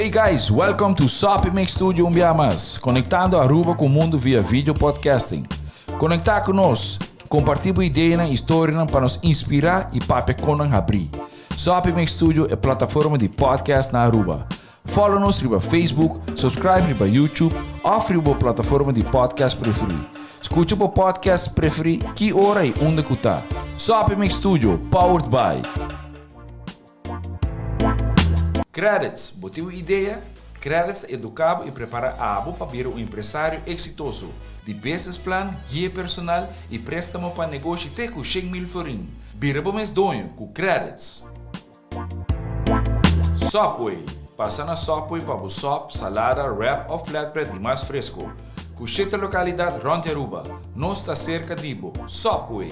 Hey guys, welcome to Sopi Studio Umbiamas, conectando Aruba com o mundo via vídeo podcasting. Conectar conosco, compartilhar ideias e histórias para nos inspirar e para nos abrir. Sopi Studio é a plataforma de podcast na Aruba. Follow-nos no Facebook, subscribe no YouTube ou na plataforma de podcast preferido. Escute o podcast preferido que hora e onde que está. Sopi Studio, powered by Credits, botiu ideia? Credits educava e prepara a abo para vir um empresário exitoso. De business plan, guia personal e préstamo para negócio até com 100,000 forinhos. Vira para mês donho com Credits. Sopway. Passa na Sopway para o sop, salada, wrap ou flatbread e mais fresco. Com 7 localidades rond Aruba. Nós está cerca de Ibo. Sopway.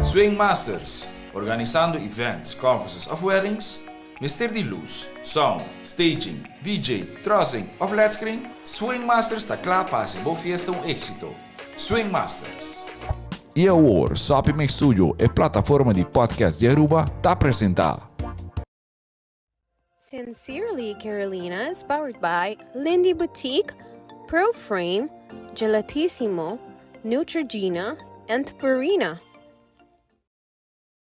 Swing Masters. Organizando events, conferences of weddings, mister de luz, sound, staging, DJ, trussing of flat screen, Swing Masters está claro para ser boa fiesta éxito. Swing Masters. E agora, Sopi Studio é plataforma de podcast de Aruba, está apresentar. Sincerely Carolina is powered by Lindy Boutique, Proframe, Gelatissimo, Neutrogena, and Purina.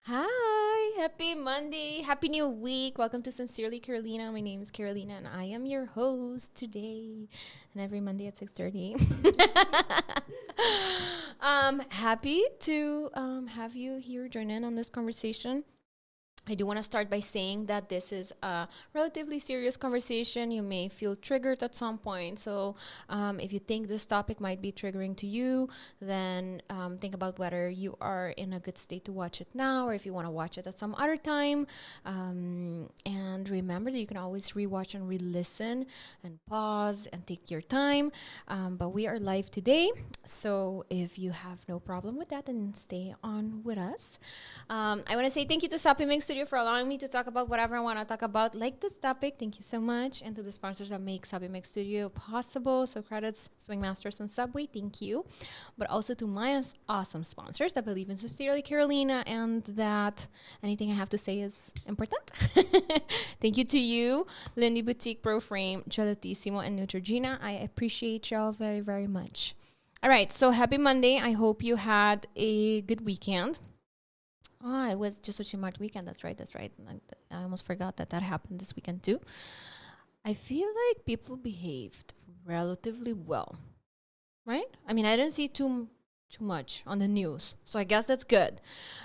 Hi, happy Monday, happy new week. Welcome to Sincerely Carolina. My name is Carolina and I am your host today and every Monday at 6:30. Happy to have you here join in on this conversation. I do want to start by saying that this is a relatively serious conversation. You may feel triggered at some point. So if you think this topic might be triggering to you, then think about whether you are in a good state to watch it now or if you want to watch it at some other time. And remember that you can always rewatch and re-listen and pause and take your time. But we are live today. So if you have no problem with that, then stay on with us. I want to say thank you to Sopi Studio for allowing me to talk about whatever I want to talk about, like this topic. Thank you so much. And to the sponsors that make Sopi Studio possible. So credits, Swing Masters and Subway. Thank you. But also to my awesome sponsors that believe in Sincerely Carolina and that anything I have to say is important. Thank you to you, Lindy Boutique, Proframe, Gelatissimo, and Neutrogena. I appreciate y'all very, very much. All right. So happy Monday. I hope you had a good weekend. Oh, it was just a Chimart weekend. That's right. I almost forgot that happened this weekend too. I feel like people behaved relatively well, right? I mean, I didn't see too much on the news, so I guess that's good.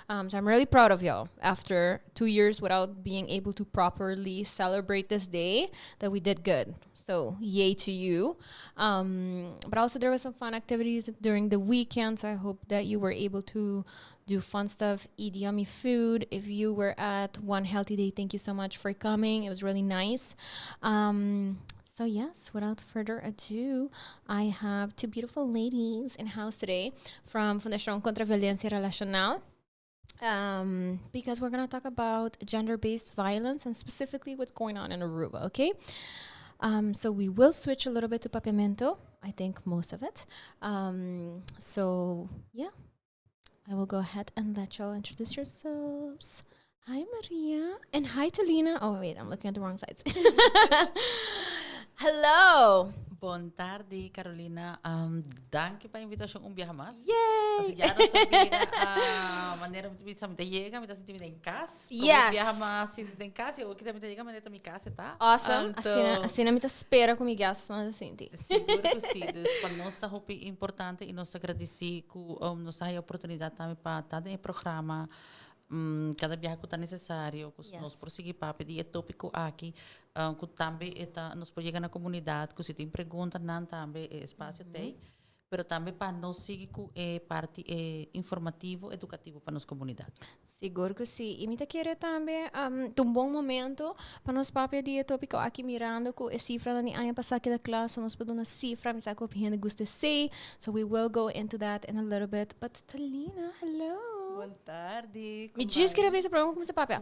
So I'm really proud of y'all. After 2 years without being able to properly celebrate this day, that we did good. So yay to you. But also there were some fun activities during the weekend, so I hope that you were able to do fun stuff, eat yummy food. If you were at One Healthy Day, thank you so much for coming. It was really nice. So yes, without further ado, I have two beautiful ladies in house today from Fundación contra Violencia Relacional. Because we're going to talk about gender-based violence and specifically what's going on in Aruba, okay? So we will switch a little bit to papiamento, I think most of it. So yeah, I will go ahead and let y'all introduce yourselves. Hi, Maria. And hi, Thalina. Oh, wait, I'm looking at the wrong sides. Hello. Buon tardi, Carolina. Danke para a invitação Umbiamas. Yay! Also, já não sabia a maneira muito bem que chega, mas assim em casa. Yes. Umbiamas assim em casa, eu queria me dizer maneira também casa, tá? Awesome. Assim não me espera comigo, assim. Seguro que sim. Para nós está muito importante e nós agradecemos que nos dá a oportunidade também para estar no programa. Cada viagem que está necessário, que nós prosseguir para pedir tópico aqui, que também nos pode chegar na comunidade, que se tem perguntas, não também espaço tem, mas também para nós seguir com parte informativo, educativo para nossa comunidade. Seguro que sim. E me querer também um bom momento para nós papel de tópico aqui mirando com a cifra da ano passado da classe, nós podemos uma cifra, me sabe o que a gente gosta de ser, so we will go into that in a little bit. But Thalina, hello. Boa tarde. Me diz que era esse programa como esse papel.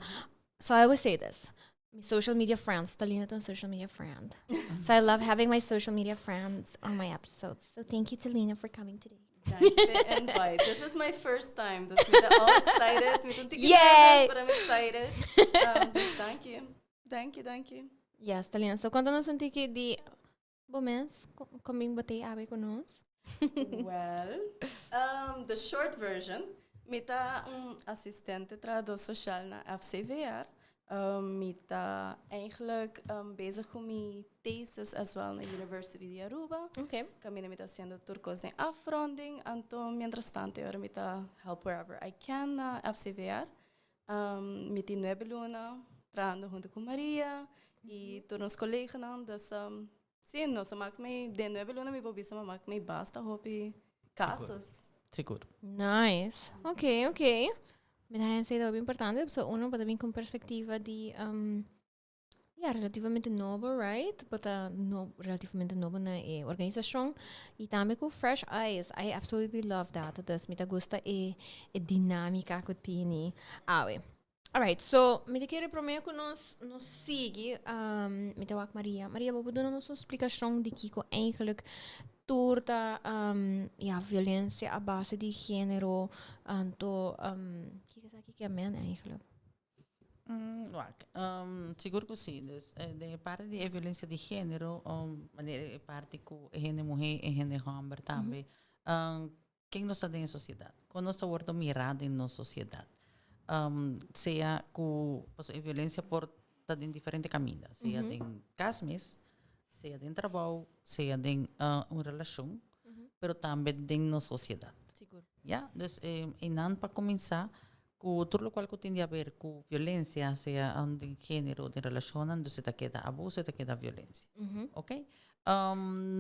So I always say this. My social media friends. Thalina is a social media friend. So I love having my social media friends on my episodes. So thank you, Thalina, for coming today. Danke and bye. This is my first time. Das mir all excited. Mit Yay! but I'm excited. Thank you. Thank you. Yes, Thalina. So, conta-nos um tiki de... Bom mês, como batei abe conosco. Well, the short version, mita assistente tradutor social na FCVR. Mita eigenlijk bezig met mijn thesis as well na University de Aruba. Okay. Camino mita haciendo turcos de afronding. Anto, mientras tanto, ahora mita help wherever I can na FCVR. Mita 9 luna, trabajando junto con Maria y todos los colegas. Dus, sim, nós maak mij de 9 luna mi bobisa maak mij basta hopi casas. Seguro. Nice. Ok. Me dá essa ideia bem importante. So, uno pode vir com perspectiva de... relativamente novo, right? But relativamente novo na organização. E também com fresh eyes. I absolutely love that. Dus me gusta dinâmica que tem. Alright, so, me quero primeiro que nós siga, me dá Maria. Maria, vou dar uma explicação de que eigenlijk torta a violência à base de gênero, anto, que é men eigenlijk? Seguro que sim. De parte de violência de gênero, de parte que é de mulher e de homem também, quem nós está na sociedade? Quando nós estamos mirando na sociedade, seja que a violência pode estar em diferentes caminhos, seja em casmes, seja em trabalho, seja em uma relação, mas também na sociedade. Seguro. Yeah? Então, para começar, tudo o qual tem a ver com violência, seja de gênero, de relação, então se queda abuso, se queda violência. Ok?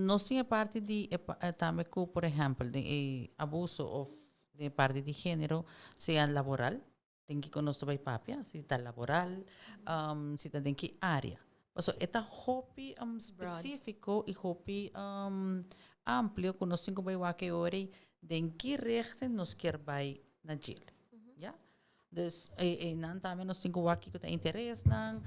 Nós temos parte de também, por exemplo, de abuso ou de parte de gênero, seja laboral, tem que conosco vai papia, se está laboral, se está em que área. So, esta hobby específico e hobby amplio, que nós temos que ver ora de que rechten nós quer vai na jail. Yeah? Dus, nan também nós temos que ver que interesse nan,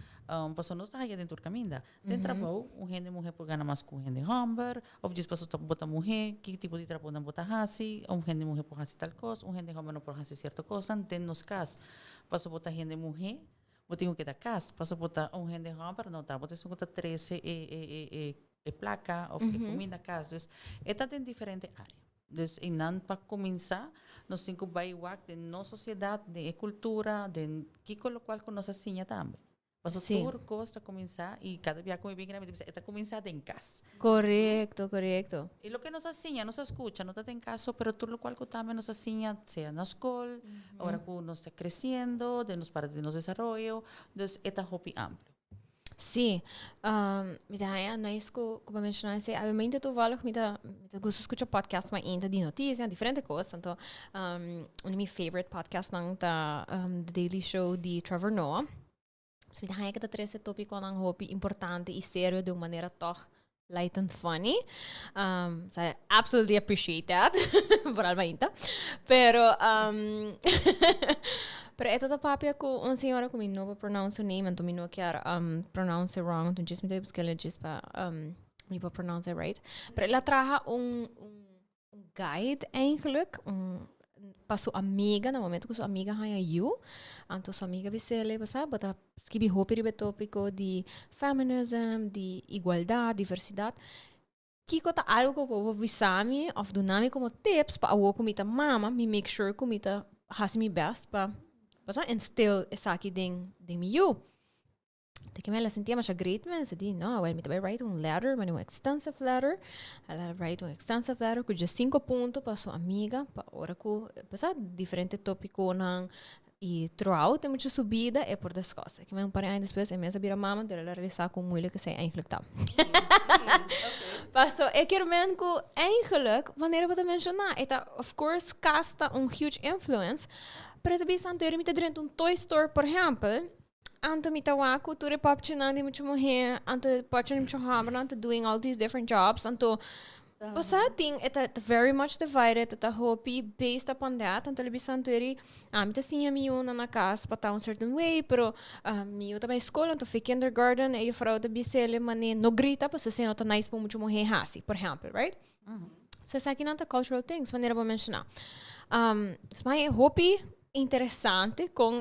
passo nós está aí dentro do caminho. Tem trabalho, gente mulher por ganhar mais com gente homem, ou diz passo bota mulher, que tipo de trabalho não bota hasi, gente mulher por hasi tal coisa, gente homem não por hasi certa coisa, tem nos casos, passo bota gente mulher, botinho que da casa, passo bota gente homem, não tá, bota se bota 13 placa ou comida casa, dus, está em diferente área. Dus, e não para começar, nós temos que ver de nossa sociedade, de cultura, de que qual que nós assinha também. Mas tudo custa começar e cada dia como bem grande, está começar em casa. Correcto. E o que nos assinha, nos escuta, não está em casa, pero tudo o qual que também nos assinha, seja na escola, agora que nós está crescendo, de nos para de nosso desenvolvimento, dus é hobby amplo. Sim, me dá nice como mencionar se obviamente toevallig me gosto escutar podcast mas ainda de notícias, diferente coisas, então um dos meus favorite podcasts não tá The Daily Show de Trevor Noah. So me dá que tá esse tópico não hobby importante e sério de uma maneira toch light and funny. So I absolutely appreciate that. Por alma ainda. Pero Pero esta da papia com uma senhora que me não vou pronounce o nome, então me não quero pronounce it wrong, então just me deve buscar just para me vou pronounce it right. Pero ela traga guide eigenlijk, para sua amiga, no momento que sua amiga ganha you, então sua amiga bisele, sabe, bota escrever roupa tópico de feminism, de igualdade, diversidade. Que kota algo que eu vou visami, of do nome como tips para o comita mama, me make sure comita has me best para instill essa aqui dentro de mim. Até que ela sentia mais great, mas disse, não, ela me vai write um letter, mas um extensive letter. Ela write um extensive letter com just 5 pontos para sua amiga, para hora que, diferente tópico não e throughout tem muita subida é por das coisas. Que me parei ainda depois, é mesmo vir a mama, ela realizar com muito que sei eigenlijk tá. Passo, eu quero mesmo que eigenlijk, wanneer we dat mencionar, het of course casta huge influence, pero também santo eu me dentro toy store, por exemplo, anto me tawa cultura pop chinando muito morrer, anto pode muito hammer, anto doing all these different jobs, anto Basta ting it's very much divided, it's a hobby based upon that. Então ele santo ele, me tá sim a minha na casa para um certain way, pero minha tá na escola, então foi kindergarten, e a frau tá bisele mané no grita, para se não tá nice para muito morrer hasi, por exemplo, right? So essa aqui não tá cultural things, maneira para mencionar. Mas é hobby interessante com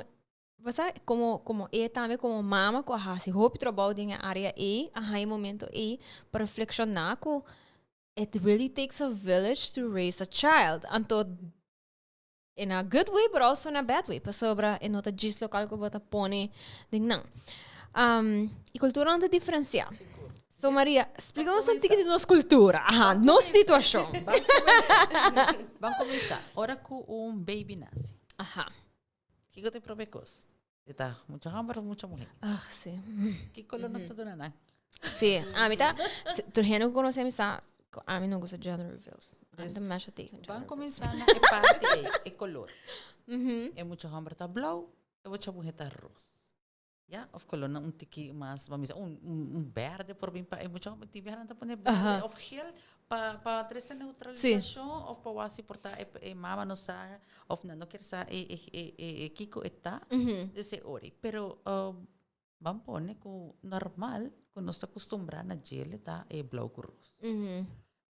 Você, como eu também, como mama, com a se hope trabalho na área a momento para reflexionar que it really takes a village to raise a child. Anto, in a good way, but also in a bad way. Pa sobra, e nota gis local ko bota pone ding não. E cultura não te diferenciar. So, Maria, explica-nos um pouquinho de nossa cultura. Nossa situação. Vamos começar. Ora que baby nasce. Que eu te provecos. Está mucha hambre, mucha mujer. Sim. Que color nós está dando? Sim. Tá. Tu não conhece a mim não gosta de gender reveals. Não mexe até com Vamos começar na parte é color. É mucha hambre tá blau, e mucha mujer tá rosa. Ja, of color na tiki mas vamos dizer verde por bem para é mucha hambre tiver não tá poner verde of gel para trazer neutralização of para wasi portar é mama não sabe of não quer sa kiko está desse ori pero vamos pôr que normal quando nós está acostumbrado na gel tá é blau com rosa.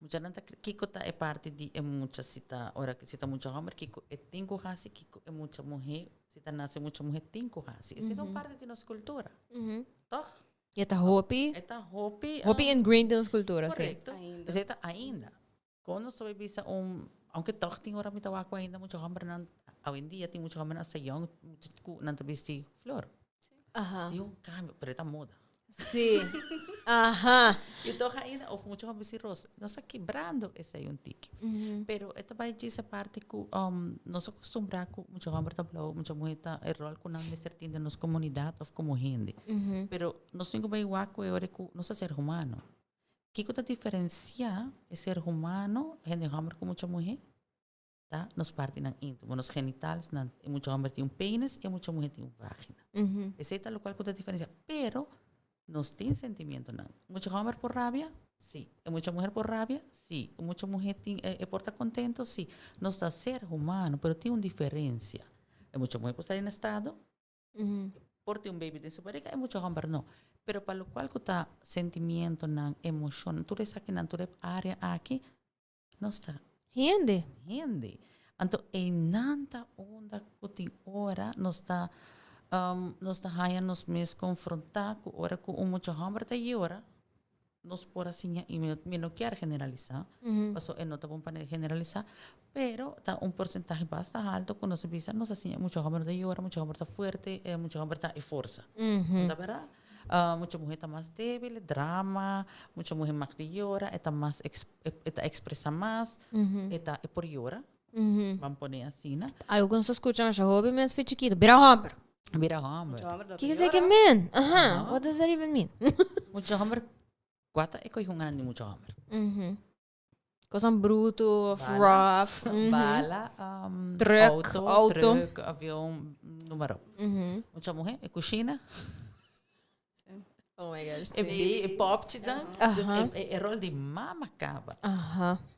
Mucha nanta kiko ta é parte de mucha cita ora que cita mucha hammer kiko é tinko hasi kiko é mucha mulher cita nasce mucha mulher tinko hasi isso é parte de nossa cultura toh e tá hopi ingrained in nossa cultura correto ainda quando nós visa aunque toh tem ora me tawa ainda mucha hammer nan hoje em dia tem mucha hammer na young não tá vesti flor e cambio pero tá moda. Sim. E então ainda houve muito homem rosa. Nós está quebrando esse aí tique. Pero esta vai dizer parte que nós acostumbramos com muito homem tá blau, muito mulher tá rol com não certinho da nossa comunidade ou como gente. Pero nós temos que igual com é que nós ser humano. Que que tá diferenciar esse ser humano gente homem com muita mulher? Tá? Nos parte ng íntimo, nos genitales, muito homem tem pênis e muita mulher tem vagina. Esse é o qual que tá diferenciar. Pero nos tem sentimento não. Muita homem por rabia? Sim. E muita mulher por rabia? Sim. E muita mulher por estar contento? Sim. Nós está ser humano, pero tem uma diferença. E muita mulher por estar em estado? Por ter baby de sua barriga? E muita homem não. Pero para o qual que está sentimento não, emoção, tudo isso aqui, tudo área aqui, não está. Rende. Então, é nanta onda que tem hora, nós está nós está nos mes confrontar com ora com muito hambre da hora nós por assim e me não quero generalizar passou é não tá bom para generalizar pero tá porcentaje bastante alto quando nós visa nós assim muito hambre da hora muito hambre tá forte muito hambre tá e força tá verdade muita mulher está mais débil drama muita mulher mais de hora está mais está expressa mais está é por hora vamos pôr assim né alguns escutam já hobby mas foi chiquito vira hambre. O que does that mean? What does that even mean? Mucho hambre. Quata é coihungan de mucho hambre. Coisa bruto, rough. Bala, truck, avião, número. Mucha mulher, é coxina. Oh my gosh. É pop, é rol de mama acaba.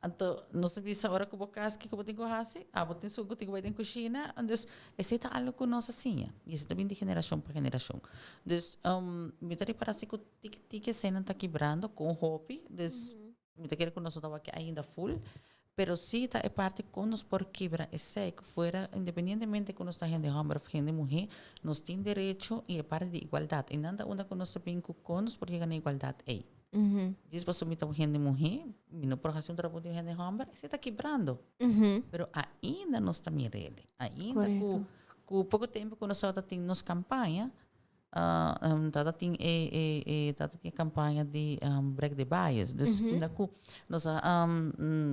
Então, nós vimos agora que o bocas que eu tenho que fazer, botem suco, tenho que ir na cozinha, então, esse é algo que nós assim, e isso também de geração para geração. Então, me dá para assim que o tique cena está quebrando com hobby, então, me dá que nós estamos aqui ainda full, pero sí é parte que nos por quebrar esse que fora independentemente que nós está gente homem ou gente mulher nós tem direito e é parte de igualdade e nada onda que nós sabemos que nós por chegar na igualdade é diz para subir a gente mulher não por razão de trabalho de gente homem se está quebrando pero ainda nós está mirando ainda com pouco tempo que nós só tem nos campanha tata tem campanha de break the bias nós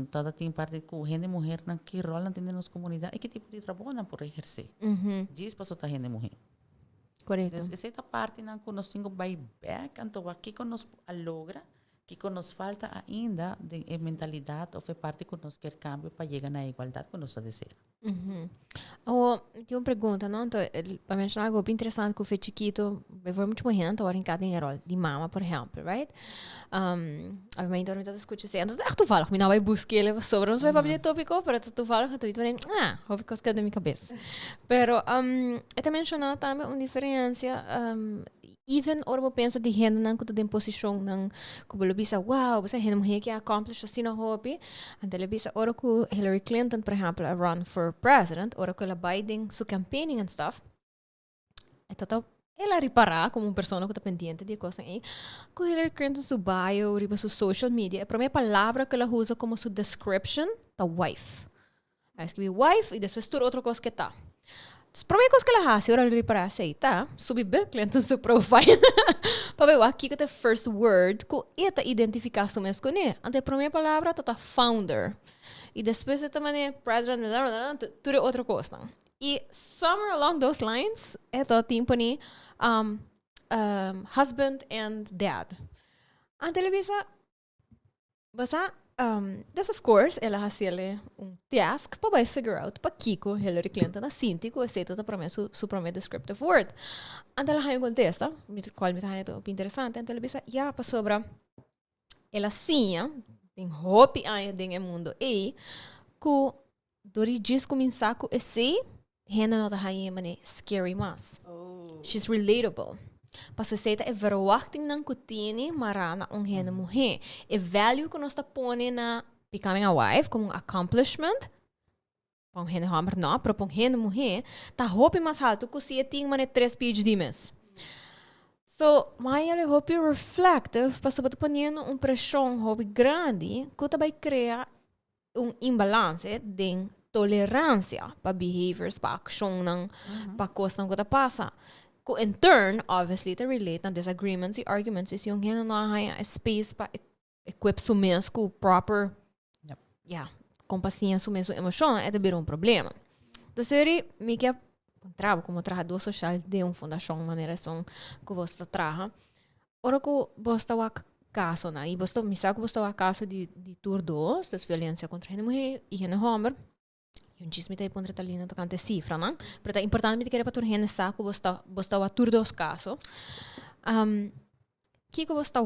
tata tem parte com gente mulher na que rol na nossa comunidade e que tipo de trabalho não por exercer diz para só gente mulher correto essa é a parte na que nós temos buyback então aqui que nós logra que nos falta ainda de mentalidade ou parte que nós quer cambio para chegar na igualdade que nós deseja. Tem uma pergunta, não? Então, para mencionar algo bem interessante que eu fiz chiquito, eu vou muito morrer, então, em cada rol de mama, por exemplo, right? Obviamente, eu não escuto assim, então, tu fala, que não vai buscar ele sobre, não vai para o tópico, mas tu fala que tu vai houve coisa da minha cabeça. Pero, eu também mencionar também uma diferença, even ora eu penso de gente não que tu tem posição não que ele bisa wow você gente mulher que accomplish assim no hobby então ele bisa ora que Hillary Clinton por exemplo a run for president ora que ela Biden su campaigning and stuff ela reparar como uma pessoa que está pendiente de coisas aí, que ela cria su bio, riba su social media, a primeira palavra que ela usa como su description, tá wife. Ela escreve wife e depois tudo outra coisa que tá. A primeira coisa que ela faz, ela reparar assim, tá? Subir bem cliente su profile. Para ver aqui que é o first word, que ela identificar su mesmo com ele. Então, a primeira palavra tá founder. E depois também president, tudo outra coisa. E somewhere along those lines, é o tempo ni husband and dad. A televisão, basta, this of course, ela fazia task para figure out para Kiko, Hillary Clinton, a síntico, aceita para mim su primeiro descriptive word. Então ela contesta, qual me tá interessante, então ela diz, já para sobra, ela sinha, tem hope aí dentro do mundo, e que dori diz começar com esse, renda não tá aí, mas scary mas. She's relatable. Para aceita é verwachting ng kutini marana renda mulher. É value que nós está pondo na becoming a wife como accomplishment. Para renda homem não, para renda mulher, tá hope mais alto que se tem mas 3 PhD mes. So, mas eu hope reflective para sobre ponendo pressão hope grande que vai criar imbalance de tolerância para behaviors, para ação, para coisas que passa. In turn, obviously, to relate na disagreements e arguments is yung não há space para equip sumes com proper, compaixão sumes emoção é de um problema. Então, me que trabalho como trabajador social de uma fundação maneira que você trabalha. Ora que você está caso, né? E você me sabe que você está caso de tour 2, de violência contra a mulher e a homem. E chisme tá contra Thalina tocante cifra, não? Pero é importante me querer para turhene saco você está a tour 2 caso. Que você está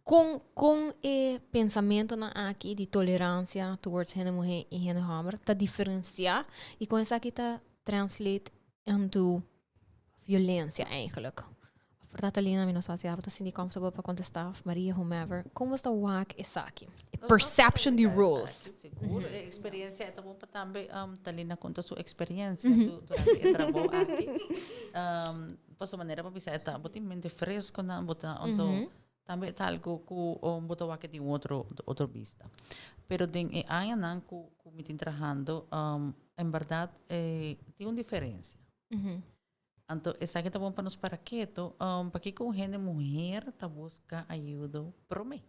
com o pensamento na aqui de tolerância towards a mulher e a homem, tá diferenciar e com essa aqui tá translate into violência eigenlijk. Portanto, Thalina, me não sei se você se comfortable para contestar, Maria, whomever, como está o essa aqui? Perception de rules. Seguro, a experiência é também para também Thalina conta sua experiência durante o trabalho aqui. Por maneira para pensar, está botar mente fresco na botar também tá algo que botar aqui de outro vista. Pero den aí não que me tem trabalhando, em verdade tem uma diferença. Então, essa aqui tá bom para nos para quieto, para que com gente mulher tá busca ajuda para mim.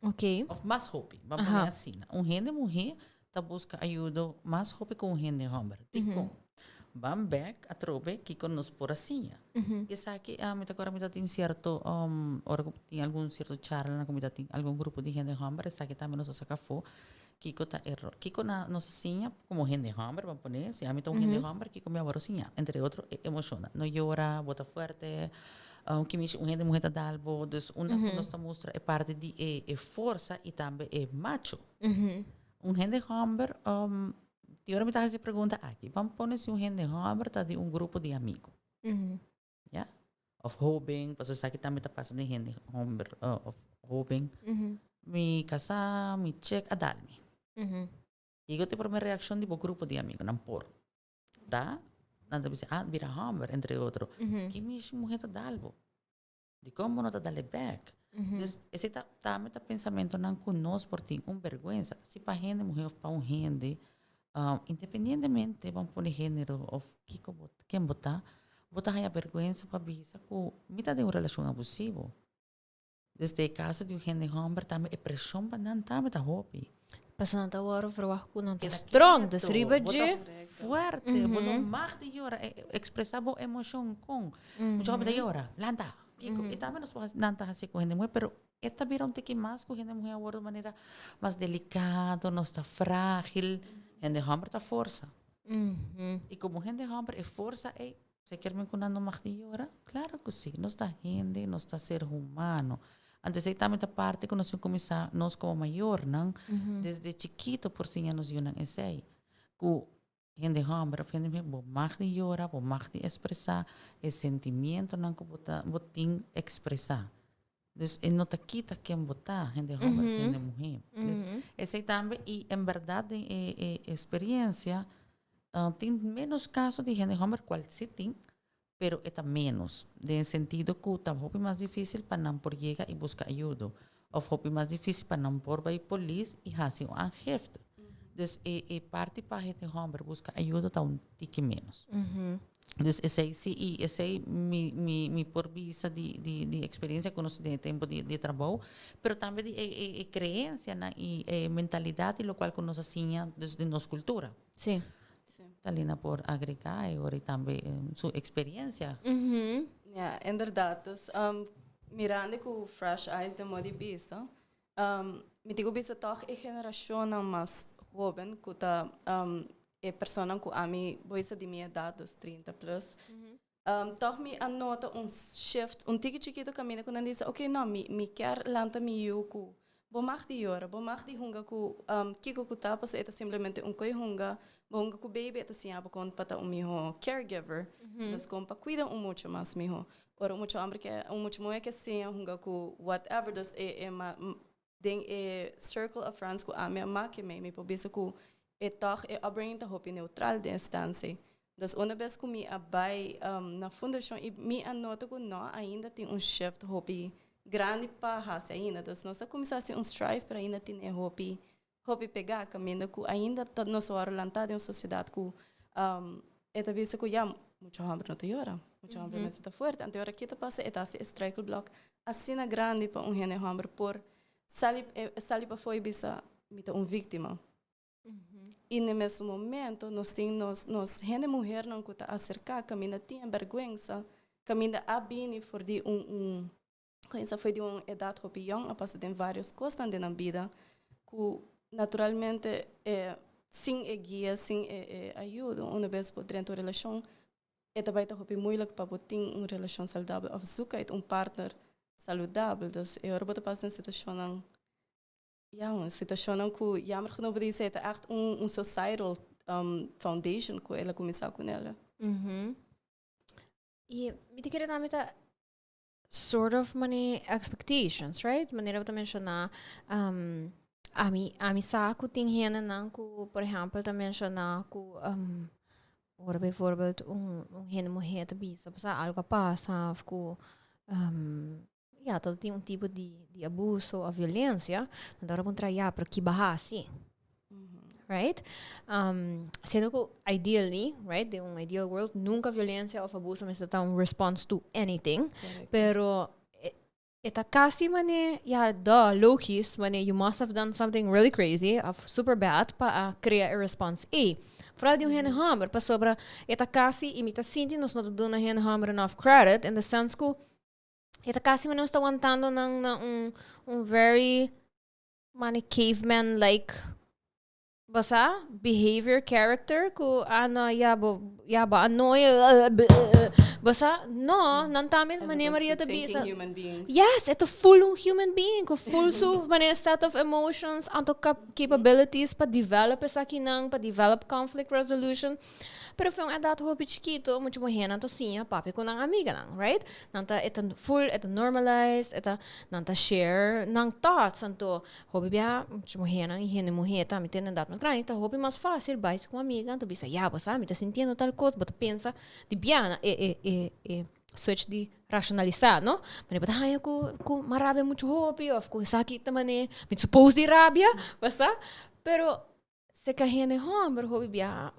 Ok. Of mais hope, vamos dizer assim. Gente mulher tá busca ajuda mais hope com gente homem. Tipo, vamos back a trobe que com nos por assim. Essa aqui, agora me tem certo, ora tem algum certo charla na comunidade, tem algum grupo de gente homem, essa aqui também nos saca fo. Kiko tá erro. Kiko na nossa sinha, como gente hammer, vamos poner, se a mim tá gente hammer, Kiko me avaro sinha, entre outros, emociona. Não llora, bota forte, que me gente mulher tá dalbo, dus uma que nos mostra é parte de força e também é macho. Gente hammer, agora me tá se pergunta aqui, vamos poner se gente hammer tá de grupo de amigos. Yeah? Of hoping, para você que também tá passando de gente hammer, of hoping. Me casa, me check, a dar-me. E eu tenho a primeira reação de um grupo de amigos, não por. Tá? Nada bisa, vira hammer, entre outros. Que me mulher tá dalbo. De como não tá dale back. Esse tá pensamento não conosco por ti, vergonha. Se para gente, mulher, para gente, independentemente, vamos pôr gênero, ou quem botar a vergonha para bisa que me tá de uma relação abusiva. Desde o caso de gente homem, também é pressão para não também tá hope. Pessoal não tá agora verwacht que não tá strong, desriba de forte, não mag de hora, expressar boa emoção com. Muito rápido de hora, landa. E também nós podemos não tá assim com gente mulher, pero esta vira tique mais com gente mulher agora de maneira mais delicada, não está frágil, gente homem tá força. E como gente homem é força, se quer me contar no mag de hora, claro que sim, nós está gente, nós está ser humano. Antes aí também a parte que nós começar nós como maior, não? Desde chiquito por si nós iam esse que gente homem, gente bo mag de llorar, bo mag de expressar esse sentimento não que botin expressar. Dus não tá quita quem botar gente homem, gente mulher. Dus esse também e em verdade experiência tem menos casos de gente homem qual se tem pero está menos. De sentido que está mais difícil para não por llegar e buscar ajuda. Ou mais difícil para não por vai polícia e fazer aangifte. Dus parte para gente homem buscar ajuda está tique menos. Dus esse é mi por vista de experiência que nós temos tempo de trabalho, pero também de crença e mentalidade, lo qual que nós assinha desde nossa cultura. Sim. Thalina por agregar e também sua experiência. Ja, inderdaad. Dus mirando com fresh eyes de modo de vista, me digo vista toch a geração mais jovem que tá é pessoa que a mim boisa de minha idade, dos 30 plus. Toch me anota shift, tique chiquito caminho quando diz, ok, não, me quer lanta me eu ku, bo mag die hora, bo mag die hunga ku, kiko ku tapas eta simplesmente coi hunga ku baby eta siapa kon pata miho caregiver, dus kon pa cuida mucho mais miho. Ora mucho hambre que mucho moe que sim hunga ku whatever, dus ding circle of friends ku a minha que me pobisa ku toch upbringing ta hopi neutral de instância. Dus uma vez que me abai na fundação e me anota que não ainda tem shift hopi grande para raça ainda. Dus nós começamos a strive para ainda ter hopi pegar caminho que ainda tá nosso hora lançado em sociedade que eta vez que já muito hambre não tem hora, muito hambre mas está forte. Ante hora que tá passa eta se strike block assim na grande para gene hambre por sali para foi bisa mita vítima. E no mesmo momento, nós temos gente mulher não que está acercar, caminha tinha vergonha, caminha a bem for de coisa foi de uma idade hopião, a passar de várias coisas na vida, que naturalmente sem guia, sem ajuda, uma vez por dentro da relação, é também tá hopi muito para ter uma relação saudável, ou zoeken partner saudável, então eu agora passo em situação ja, een situatie que jammer genoeg is het echt een societal foundation que ela começou com ela. E me te queria damit sort of money expectations, right? Maneira também mencionar a mi saco tem hena não que, por exemplo, também mencionar que ora bijvoorbeeld hena mulher te bisa, passar algo passa, que ja, dat tem tipo de abuso ou violência, então vamos trabalhar para que barra assim, right? Sendo que ideally, right, de ideal world, nunca violência ou abuso mas está response to anything, pero eta kasi mane ja logisch, mane you must have done something really crazy, of super bad para criar a response A. Vooral die hen hammer, pas sobra eta kasi imita sinti nos not doen na hen hammer enough credit in the sense que eta kasi não está aguantando very caveman-like behavior character ku ba não tamil maneira de bisa. Yes, it's a full human being, ku full set of emotions, anto capabilities para develop essa kinang, para develop conflict resolution. Pero foi edad hopi chiquito, muito morrer nanta sim, papi com nang amiga nang, right? Nanta eta full, eta normalize, eta nanta share nang thoughts, anto hopi bia muito morrer nang hene morrer tá me tendo edad mais grande, tá hopi mais fácil, vai com amiga, anto bisa me tá sentindo tal coisa, bota pensa de biana switch de racionalizar, no? Mas bota ai ku marabia muito hopi, of ku sakit tamane, me suppose de rabia, basta? Pero se ka hene hopi bia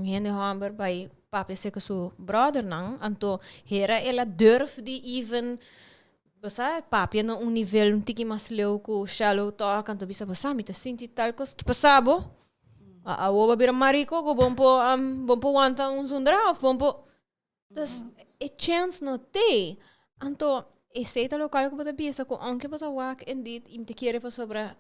hende hamber bij papi zeker zo brother nang anto hera ela durf die even basa papi na un nível um tiki mais leu ko shallow talk anto bisa basa mi te sinti tal cos que passabo a oba bira marico go bompo wanta un zundra of bompo dus a chance no te anto e seita local ko bata bisa ko anke bata wak indeed im te kere pa sobra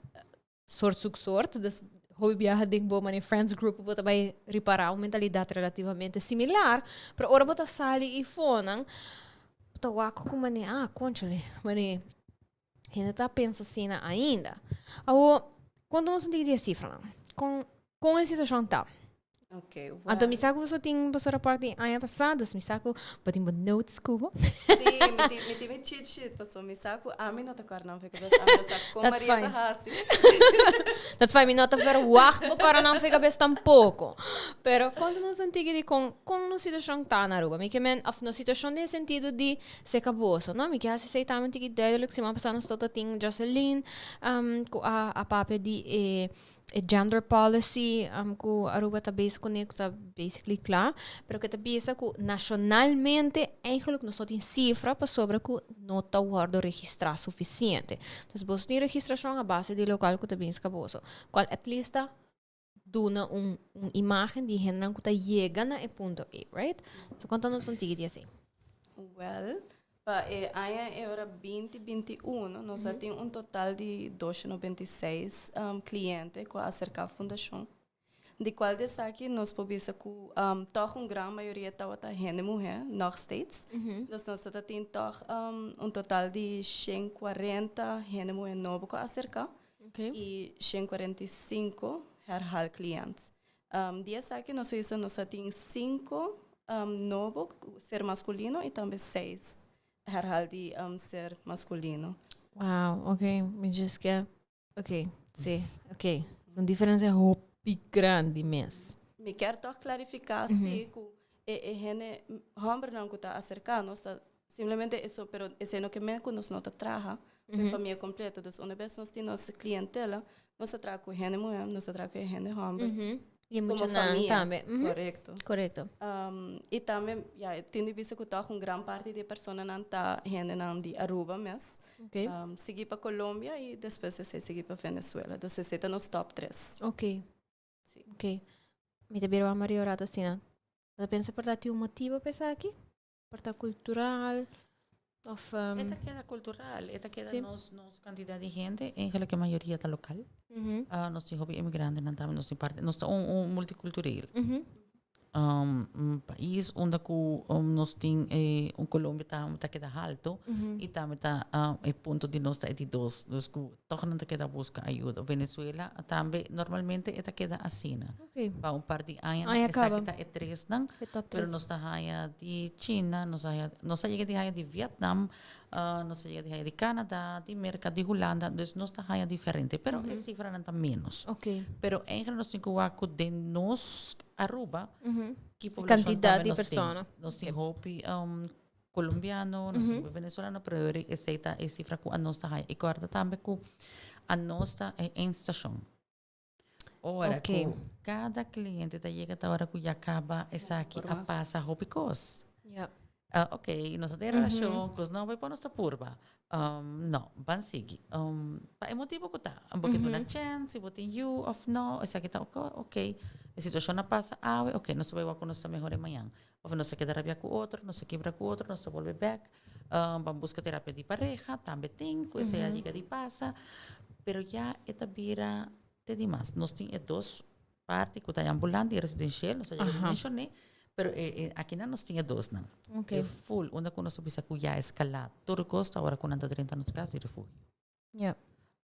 sort dus hobby viaja ding bo mani friends group bota vai reparar uma mentalidade relativamente similar para ora bota sali e fonang bota wako com mani conchale mani ainda tá pensa assim ainda quando nós não tem cifra com a situação tá Okay, well. Então, me saco você tem para reporte ano passado, me saco para ter notes cubo. Sim, me tive cheat sheet, passou me saco, a mim não tá claro não, fica bem, a mim saco com That's Maria fine. da Hassi. That's fine, me nota ver wacht, porque agora não fica bem tampouco. Pero quando nós antigo de com uma situação tá na Aruba, me que men of no situação de sentido de se acabou, não me que assim sei também que duidelijk semana passada nós tota ting Jocelyn, a papel de gender policy ku Aruba tá basically klaar, pero que tá bisa ku nacionalmente eigenlijk nós tem cifra para sobre ku não tá guardo registrar suficiente. Então, você tem registração a base de local que tá bem escaboso. Qual at least duna imagem de gente que tá chegando a ponto A, right? So quanto nós não tigre assim? Well, para era 2021, nós temos total de 296 clientes com acerca da fundação. De qual desse aqui nós podemos que toch grande maioria tá gente mulher, nog steeds. Nós temos toch total de 140 gente mulher novo com acerca e 145 herhal clientes. Desse aqui nós temos 5 novo ser masculino e também 6 herhal de ser masculino. Wow, ok. Me diz que ok, sim, ok. Uma diferença grande mesmo. Me quero toch clarificar se que gente homem não está acercando, simplesmente isso, pero esse é no que me que nós não trabalha com família completa, então uma vez nós temos nossa clientela, nós trabalhamos com gente mulher, nós trabalhamos com gente homem. E muito como não família, também. Correto. Correto. E também, tenho visto que tá com grande parte de pessoas não tá gente não de Aruba mesmo. Ok. Segui para Colômbia e depois se segui para Venezuela. Então se está nos top 3. Ok. Sim. Ok. Me te a Maria Orata assim, né? Você pensa por dar um motivo para estar aqui? Por estar cultural? Of, Esta queda cultural, esta queda nos cantidad de gente, en que la mayoría está local. Nos hijos inmigrantes, nos parte, nos multicultural. País onde nós tem Colômbia tá queda alto e também tá ponto de nós tá de dois que toch não tá queda busca ajuda. Venezuela também normalmente esta queda assim. Para par de anos essa que tá três não, pero nós tá haya de China, nós chega de haya de Vietnam, nós chega de haya de Canadá, de América, de Holanda, então nós tá haya diferente, pero a cifra não tá menos. Pero em que nós tem que de nós Aruba, que quantidade de pessoas. Nós temos hopi colombiano, nós temos venezuelano, pero essa é cifra que a nós está aí. E agora também que a nós está em estação. Ora, cada cliente está chegando a hora que já acaba essa aqui a passa hopi cos. Ok, nós temos relação, cos não vai para nossa curva. Não, van seguir. É motivo que está. Porque tu na chance, botin you of no, essa aqui está ok. A situação não passa, ok, não se vai com nossa melhor amanhã. Ou não se queda rabia com outro, não se quebra com outro, não se volve back. Vamos buscar terapia de pareja, também tem, com essa dica de passa. Pero já esta vira te demais. Nós temos duas partes, que está ambulante e residencial, não sei se mencionei, pero aqui não nós temos dois, não. É full, onde que nós sabemos que já escalado. Todo custa, agora com 30 anos de casa de refúgio.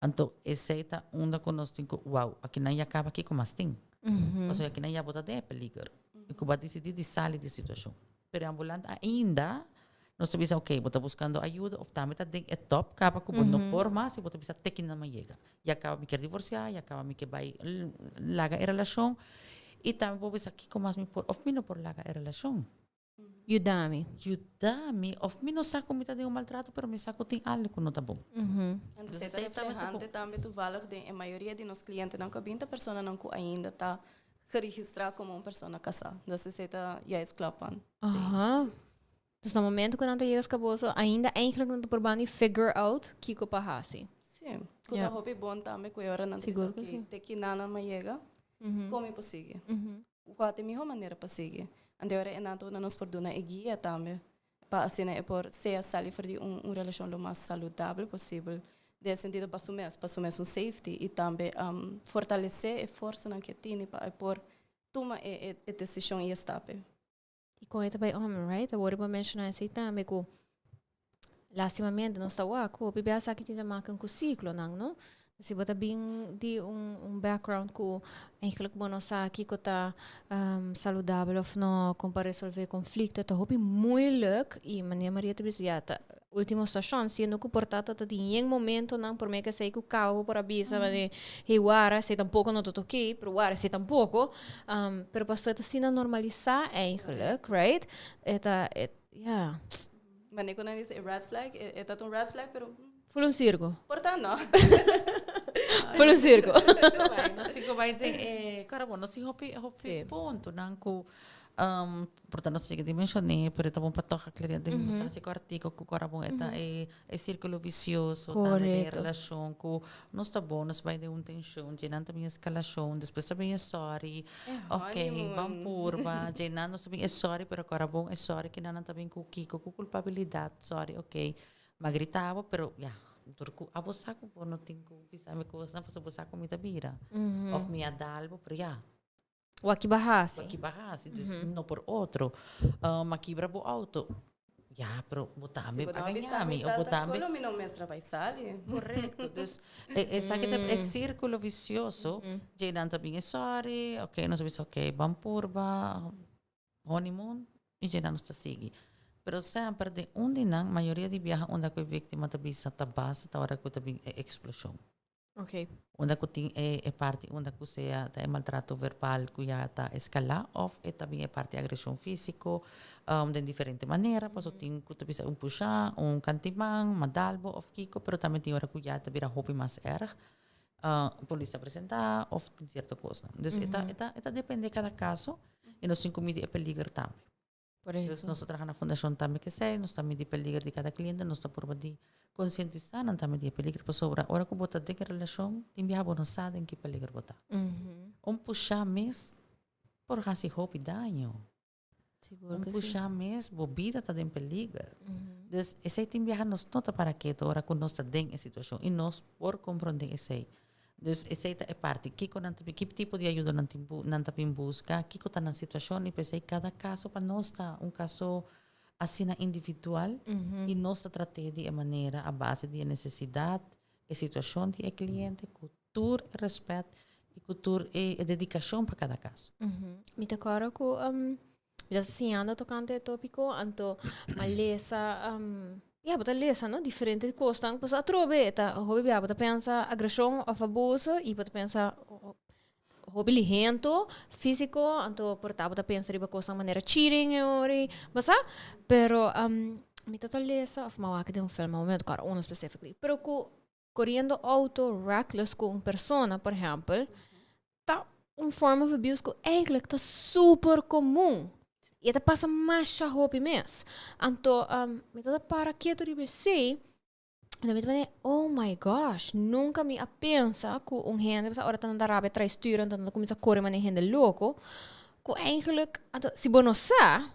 Então, essa é onde que nós temos, wow, aqui não acaba aqui com mais tem. Ou seja, aqui não já bota de peligro. E que vai decidir de sair da situação. Pero ambulante ainda, nós sabemos, ok, você está buscando ajuda, ou também está top, acaba que não por mais, e você precisa ter que não mais chega. E acaba me quer divorciar, e acaba me quer vai largar a relação, e também vou pensar aqui como mais me por, ou me não por largar a relação. Yudami, ou me não sabe como está de maltrato, pero me sabe que tem algo que não está bom. Então, você também tu valor de a maioria de nossos clientes não cabem a pessoa não que ainda está registrada como uma pessoa casada. Então, você está já esclapan. Então, no momento que não te llegas caboso, ainda é que não te probando figure out que que passa. Sim. Que tá hobby bom também, que agora não tem que ter que nada mais chega. Como é possível? Qual é a melhor maneira para seguir? Agora é nato na nos perdona e guia também para assim é por ser sair de relação o mais saudável possível. De sentido para assumir um safety e também fortalecer a força na que tem para por tomar a decisão e estape. E com isso vai homem, right? Agora para mencionar isso também que lastimamente não está o que o bebê sabe que tem marca um ciclo, não? Se você bem de background que eigenlijk bom sa aqui que tá saudável of não para resolver conflito, tá hobby moeilijk e Maria te disse tá última estação sendo que portata tá em um momento não por me que sei que o carro por avisa mas guara se tampouco não tô aqui pero guara se tampouco pero pastor tá sendo normalizar eigenlijk right yeah mas nem quando ele diz red flag é tá um red flag pero foi circo portanto não foi circo não sigo vai ter cara bom não sigo hopi ponto não que portanto não sei que mencionei pero tá bom para tocar claro de mostrar esse artigo que cara bom é círculo vicioso também de relação que não está bom nós vai de tensão de não também escalação depois também é sorry ok vamos purba de não nós também é sorry pero cara bom é sorry que não também com culpabilidade sorry ok mas gritava pero turku abusar ko po no tingko bisa me ko na paso abusar ko mita bira of me adalbo pero Waki bahasi no por outro maquibra bo auto pero botame paganhami o botame como não mestra vai sair correto dus é círculo vicioso de não também é sorry ok nós sabemos ok vamos purba honeymoon e já não está seguir. Pero sempre de onde não, maioria de viagens onde a vítima está bisa tá base, tá hora que também é explosão. Ok. Onde que tem é parte onde que seja é maltrato verbal que já tá escalar ou é também é parte agressão físico, de diferente maneira, passo tem que tá bisa puxar, cantimang, madalbo ou kiko, pero também tem hora que já tá vira hobby mais erg. Polícia apresentar ou tem certa coisa. Então, eta depende de cada caso e nós temos que é peligro também. Nós trabalhamos na fundação também que sei, nós também de peligro de cada cliente, nós estamos por de conscientizar também de peligro para sobre. Ora que botar de relação, tem viajar não sabe em que peligro botar. Puxar mês por causa hobby danho. Puxar mês bobida está em peligro. Então, esse tem viajar nós não está para que ora que nós está em situação e nós por compreender esse. Então, essa é parte. Que tipo de ajuda não tem busca? Que está na situação e pensei cada caso para nós está caso assim individual e nós tratamos de maneira a base de necessidade, a situação do cliente, cultura, respeito e cultura e dedicação para cada caso. Me te coro que já assim anda tocando tópico, anto malesa bota lesa, no? Diferente coisas. Pois a trobe, hobby bota pensa agressão ou abuso e bota pensa hobby lihento, físico, anto portar bota pensa riba coisa maneira cheating ori, mas pero me tota lesa of mawaka de film momento cara um specifically, pero correndo auto reckless com persona, por exemplo, tá forma de abuse que eigenlijk tá super comum. E ela passa mais a hobby mesmo. Então, me dá para que tu deve ser. Então, me oh my gosh, nunca me pensa que gente, ora tá na Arábia atrás styren, então começa a correr, mas gente louco. Que eigenlijk, se você não sabe,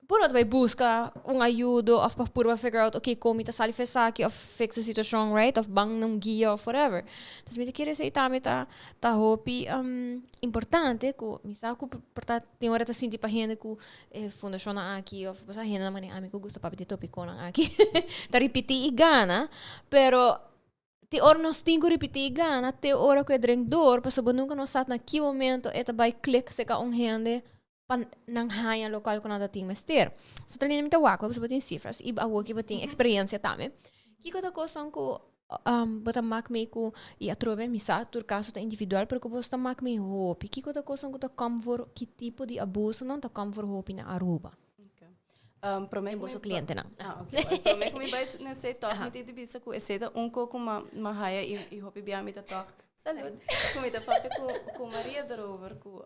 por outro vai buscar ajuda, ou para figure out, ok, como está sali fez aqui, ou fix a situação, right? Ou bang não guia, ou whatever. Então, me quer dizer, tá hobby importante, que me sabe que portanto tem hora tá sentir para gente que fundação aqui, ou a gente na maneira amigo gosta para ter tópico aqui, tá repetir e gana, pero te hora nós tem que repetir e gana, te hora que é drinkdor, para saber nunca nós sabe naquele momento, eta vai click se ka gente nang haya local ko nada ting mester. So Thalina mita wako, basta batin cifras, iba awaki batin experiência tame. Kiko ta kosang ko bata mak me ko i atrobe misa tur caso ta individual, pero ko basta mak me hopi. Kiko ta kosang ko ta kamvor ki tipo di abuso non ta kamvor hopi na Aruba. Prometo cliente na. Prometo me vai nesse toque me de vista que esse coco uma haya e hopi bia me ta toque. Salut. Como ta pape com Maria Drover com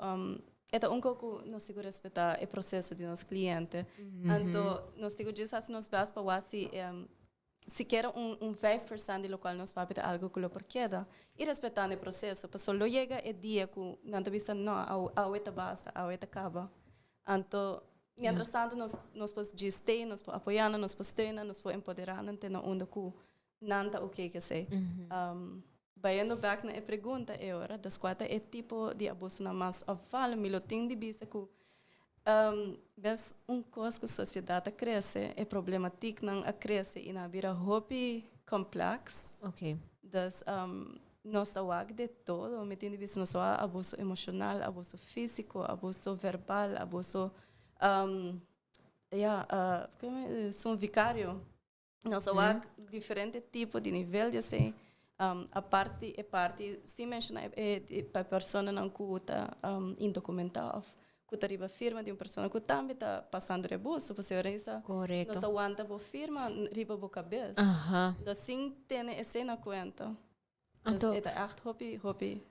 Eta pouco nós temos que respeitar o processo de nosso cliente. Então, nós temos que dizer se nós vamos para se quer 5% do qual nós vamos ter algo que lo porqueda e respeitando o processo, porque só chega o dia que não te vista não, a eta basta, a eta acaba. Então, mientras tanto nós podemos dizer, nós podemos apoiar, nós podemos treinar, nós podemos empoderar, não tem onde que não está ok que sei. Bayando back na pergunta ora das quatro tipo de abuso na mais fala me lo tem de bisa que mas coisa que a sociedade cresce é problemático não a cresce e na vira hobby complexo Ok. das nós tawag de todo, me tiene visto não só abuso emocional, abuso físico, abuso verbal, abuso são vicário. Nós tawag diferente tipo de nível de assim, a parte se mencionar para pessoa não cuta indocumentada, cuta riba firma de uma pessoa que também está passando abuso, você orisa. Correcto. Nós aguanta bo firma riba bo cabeça. Assim tem essa na conta. Então, é echt hobby.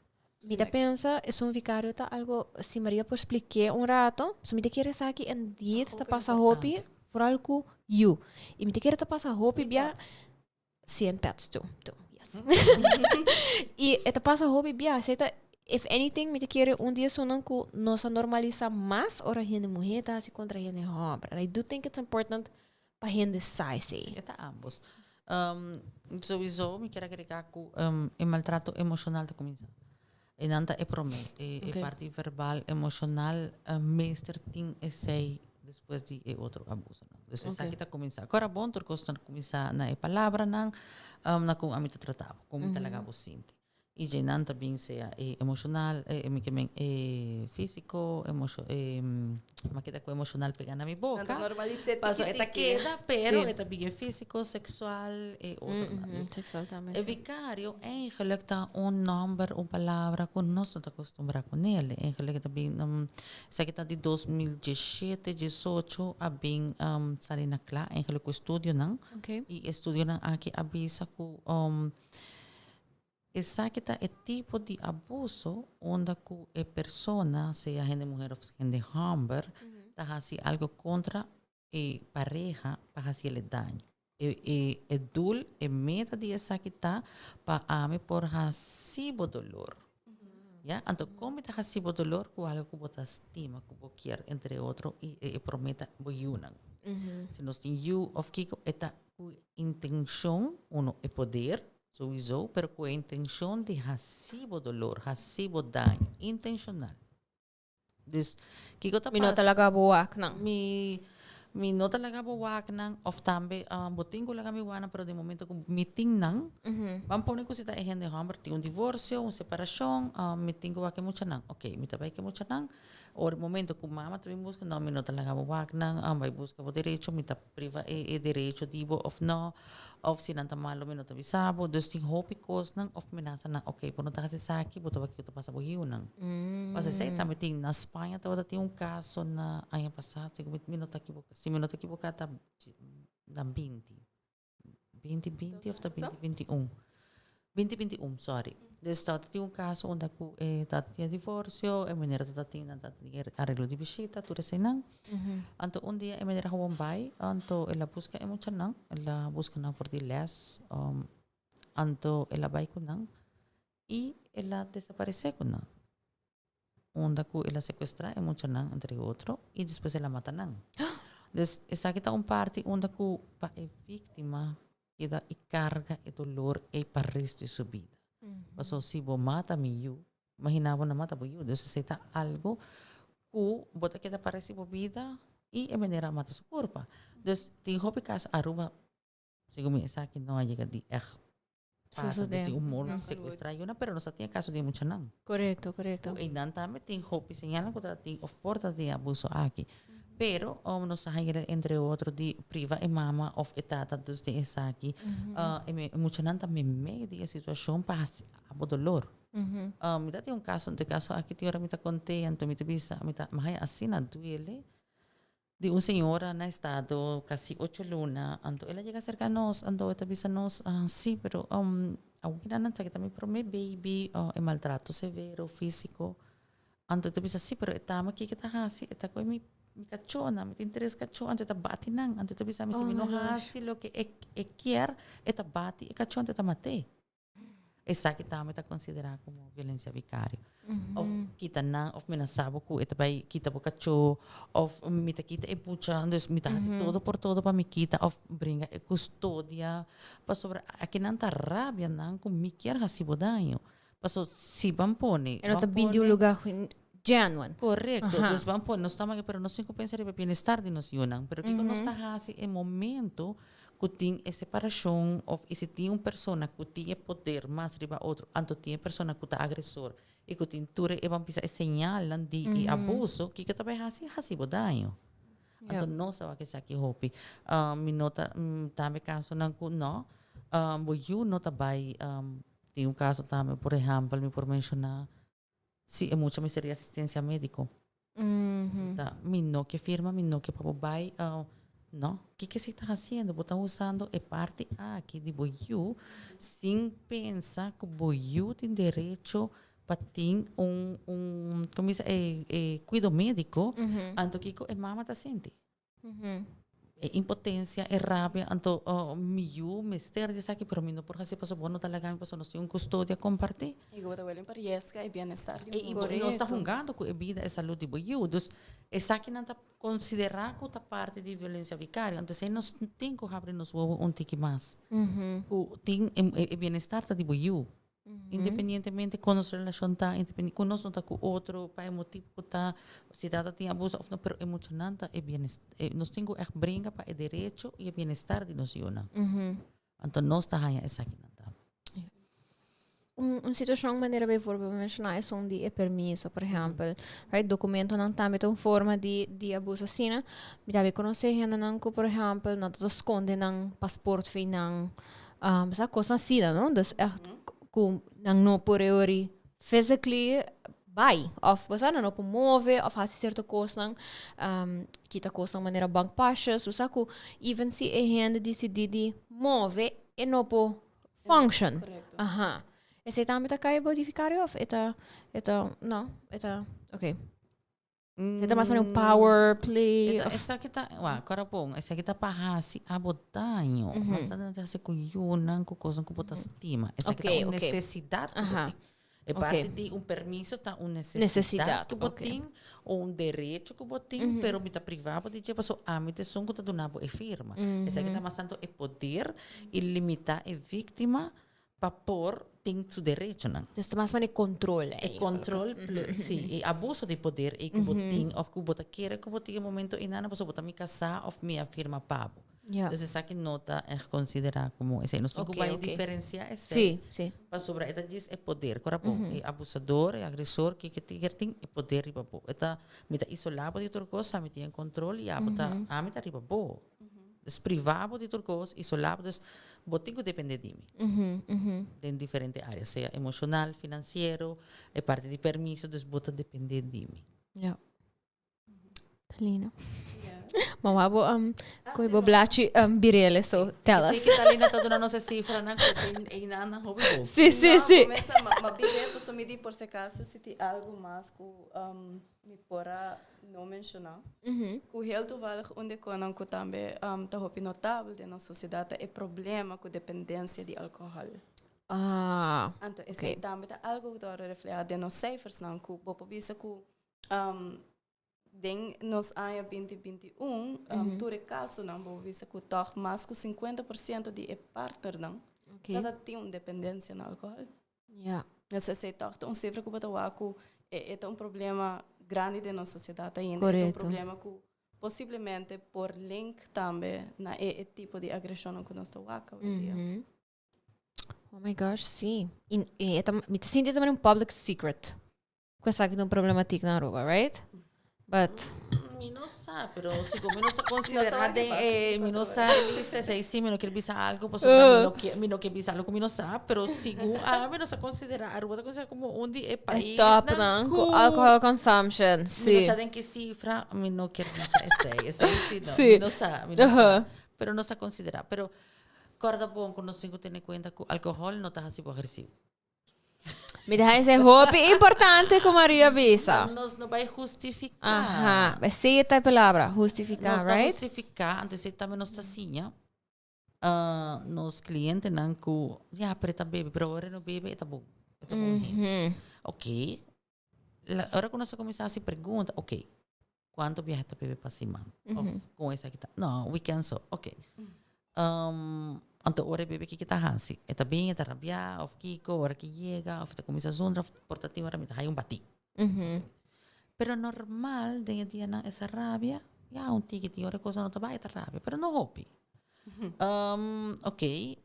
Mita pensa, es un vicario ta algo, si Maria por explique un rato, so mita quiere sa que en diet ta passa hopi, for algo you. E mita quiere ta passa hopi bia, si en pets tu, yes. E ta passa hopi bia, seita, if anything, mita quiere un dia sunan ku nosa normaliza más ora gente mujer ta si contra gente hombre. And I do think it's important pa gente sai say. Eta ambos. Sowieso, me quero agregar que o maltrato emocional está começando. E nanta é promete, é parte verbal, emocional, meester ting é sei depois de outro abuso. Então, essa aqui está começando. Agora, bom, tu costa começar na palavra na com a mita tratava, como talaga você sente. E já nanta bem seja emocional, físico, maqueta com emocional pegar na minha boca. Passo esta queda, pero esta bem físico, sexual e outro. Sexual também. O vicário eigenlijk está number, uma palavra que nós não estamos acostumados com ele. Eigenlijk está bem, isso aqui está de 2017, 18, a bem Thalina Kla, eigenlijk o estúdio não. E estúdio não aqui avisa que essa que está é tipo de abuso onde que a pessoa, seja gente mulher ou gente homem, está fazendo algo contra a pareja para fazer dano. E dul é meta de essa que está para ame por recibo dolor. Então, como está recibo dolor, com algo que você estima, que você quer, entre outros, e prometa boiunan. Se nós temos you of Kiko, está com intenção, é poder, sowieso, pero com a intenção de recibo dolor, recibo dano, intencional. Dus, Kiko está Mi no talaga buwak nang. Mi no talaga buwak nang, of tambe, botingo laga mi wana, pero de momento kung meeting nang, pampone ko sita ehen de hamber, ti un divorcio, un separación, meeting ko wake mucha nang. Okay, mi tabay ke mucha nang, o de momento kung mama tabi busca, no, mi no talaga buwak nang, vai busca bo derecho, mi ta priva derecho dibo, of no, of sinanta malo, mi no tabi sabo, dus ting hopi kos nang, of minasa nang, okay, puno ta kasi saki, buta wake ko pasa bo hiu nang. Kasi sa tambe ting na Espanha, tawada ting un caso na ayan pasado, mi no ta kibuka. Se me não estou equivocada, da 2020 ou da 2021. 2021, sorry. Então, tinha caso onde tinha divórcio, a menina tinha arreglo de visita, tudo assim, não. Então, dia, a menina foi bai, então, ela busca muito não, ela busca não for de les, então, ela vai com não, e ela desapareceu com não. Onde ela sequestra, muito não, entre outros, e depois ela mata não. Dus essa aqui está parte onde a vítima queda e carga e dolor e para o resto de sua vida. Então, se você mata eu, imaginava na mata eu, então você está algo que você queda para a sua vida e a maneira mata sua corpo. Então, tem hobby caso Aruba, segundo essa aqui não é chega de passa desde humor sequestrar eu, pero não se tem caso de muito não. Correto. E não também tem hobby señalan que tem of portas de abuso aqui. Pero no sabe entre outros de priva e mama of etata dos de essa aqui muita não também meio de situação para abo dolor me dá um caso aqui tem hora me tá contei então me bisa me tá mais assim na duele de uma senhora na estado quase 8 lunas então ela chega cerca nós então ela bisa nós sim pero alguém não tá que também pro meu baby é maltrato severo físico então ela bisa sim pero etama que tá assim eta com me cachona, me interessa cachona, ante bati nang, ante tu bisa misi minohasi lo que quer, eta bati, e cachona eta mate. Essa que também está considerada como violência vicária. Of kita nang, of minasabo ko, eta bay kita po cacho, of mita kita e pucha, dus mita hasi todo por todo pa mi kita, of bringa e custodia, pa sobre, aqui nanta rabia nang, kung mi quer hasi bodanho. Paso, si bampone. E não tá bem de um lugar genuine. Correcto. Entonces vamos, no estamos, pero no se pensar en bienestar de nos yunan, pero que no está así en momento que tem a separação, ou se tem uma pessoa que tem poder mais riba outro, então tem pessoa que está agressor, e que tem tudo, e vamos pensar, señal de abuso, que também hasi bodanho. Então, não sabe que aqui hopi. Me nota, também caso não, não, eu nota vai, tem caso também, por exemplo, me por mencionar, se é muito mais assistência médico. Tá, me não que firma, me não que para vai, não, que se está fazendo? Você usando a parte aqui de boiú, sem pensar que boiú tem direito para ter como diz, cuidado médico, então que é mama está sente. É impotência, é rabia, então miu, mister, diz aqui, pero não por causa passou bom, não talaga me passou, não tem custódia compartilhar. E agora willen para e bem-estar. E nós está jogando com a vida e saúde de boiú, então essa aqui não está considerar que a parte de violência vicária, então se nós tem que abrir nos um tique mais, tem o bem-estar de boiú. Independentemente com nossa relação está, independente com nós não está com outro, pai motivo que está, se está tem abuso ou não, pero emocionante é bem-estar, nós temos que brincar para o direito e o bem-estar de nós yuna. Então nós está aí essa aqui não está. Uma situação maneira bem for mencionar é som de permisso, por exemplo, right? Documento não está com forma de abuso assim, né? Me dá bem conhecer gente não que, por exemplo, não está esconde não passaporte fei não, essa coisa assim, não? Dus ku nang no priori physically vai of basta na no move of hasi certa coisa kita coisa maneira bank passes usa ku even se a hand decide move e no po function aha esse também tá cai modificar off eta não eta okay você tá mais um power play essa aqui tá agora bom essa aqui tá para hasi abotanho mas tá não se cuyunan com coisa que botar estima essa aqui tá uma necessidade é parte de permisso tá uma necessidade que botem ou direito que botem pero me tá privado de tipo só a me te som que tá donado é firma essa aqui tá mais tanto é poder e limitar a vítima para por tem seu direito não então mais mais controle é controle sim é abuso de poder e que botem ou que bota queira que botem momento e nada posso botar me casar ou me afirma papo então essa aqui nota é considerar como esse não sei como vai diferenciar esse sim para sobre esta diz é poder correto é abusador é agressor que tem é poder riba bo eta me tá isolado de outra coisa me tem controle e a botar a me tá riba bo desprivado de outra coisa isolado botinho depende de mim em diferentes áreas seja emocional financeiro é parte de permisso dus bota depende de mim Thalina Mawabo koi boblachi birele so tell us. Sei que Thalina tá dando nossa cifra na que em nana hobby. Sim. Começa a bíblia para medir por se acaso se tem algo mais que me porá não mencionar. Que heel toevallig onde konan que também tá hopi notável de nossa sociedade é problema com dependência de álcool. Então esse também tá algo que tá refletir de nos cijfers não que bopo bisa que den nos anos 2021, todo caso não vou ver se que toch mais que 50% de partner não, cada tem uma dependência no álcool. Nessa se toch, um cifra que botou que é um problema grande de nossa sociedade ainda, é um problema que possivelmente por link também na tipo de agressão que nós estamos aqui. Oh my gosh, sim. E me sinto também um public secret. Com essa aqui é um problema tic na Aruba, right? But mi no sa, pero si como no se considera de mi no sa lista se si mi no quiere bisa algo pues mi no quiere bisa algo mi no sa, pero si mi no se considera Aruba se considera como onde é país top não com alcohol consumption sim mi no saben que cifra mi no quiere bisa esse sí no mi no sa pero no se considera pero corda bom que nós temos que ter em conta que o álcool não está assim agressivo. Me dá esse hobby importante com Maria Bisa. Nós não vai justificar. Ajá, essa é a palavra, justificar, right? Nós justificar, antes também nós assim, nos clientes não que, já, pero tá bebe, pero agora não bebe, tá bom. Ok. Agora que nós começamos a se perguntar, ok, quanto viaja tá bebe para cima? Com essa aqui tá. Não, we cancel. Ok. Então, ora bebê que está assim, está bem, está rabia, ou kiko, ora que chega, ou está começa a zundra, portativo, ora me está aí bati. Pero normal, dia a dia, essa rabia, já tique, ora coisa não está bem, está rabia, pero não hopi. Ok,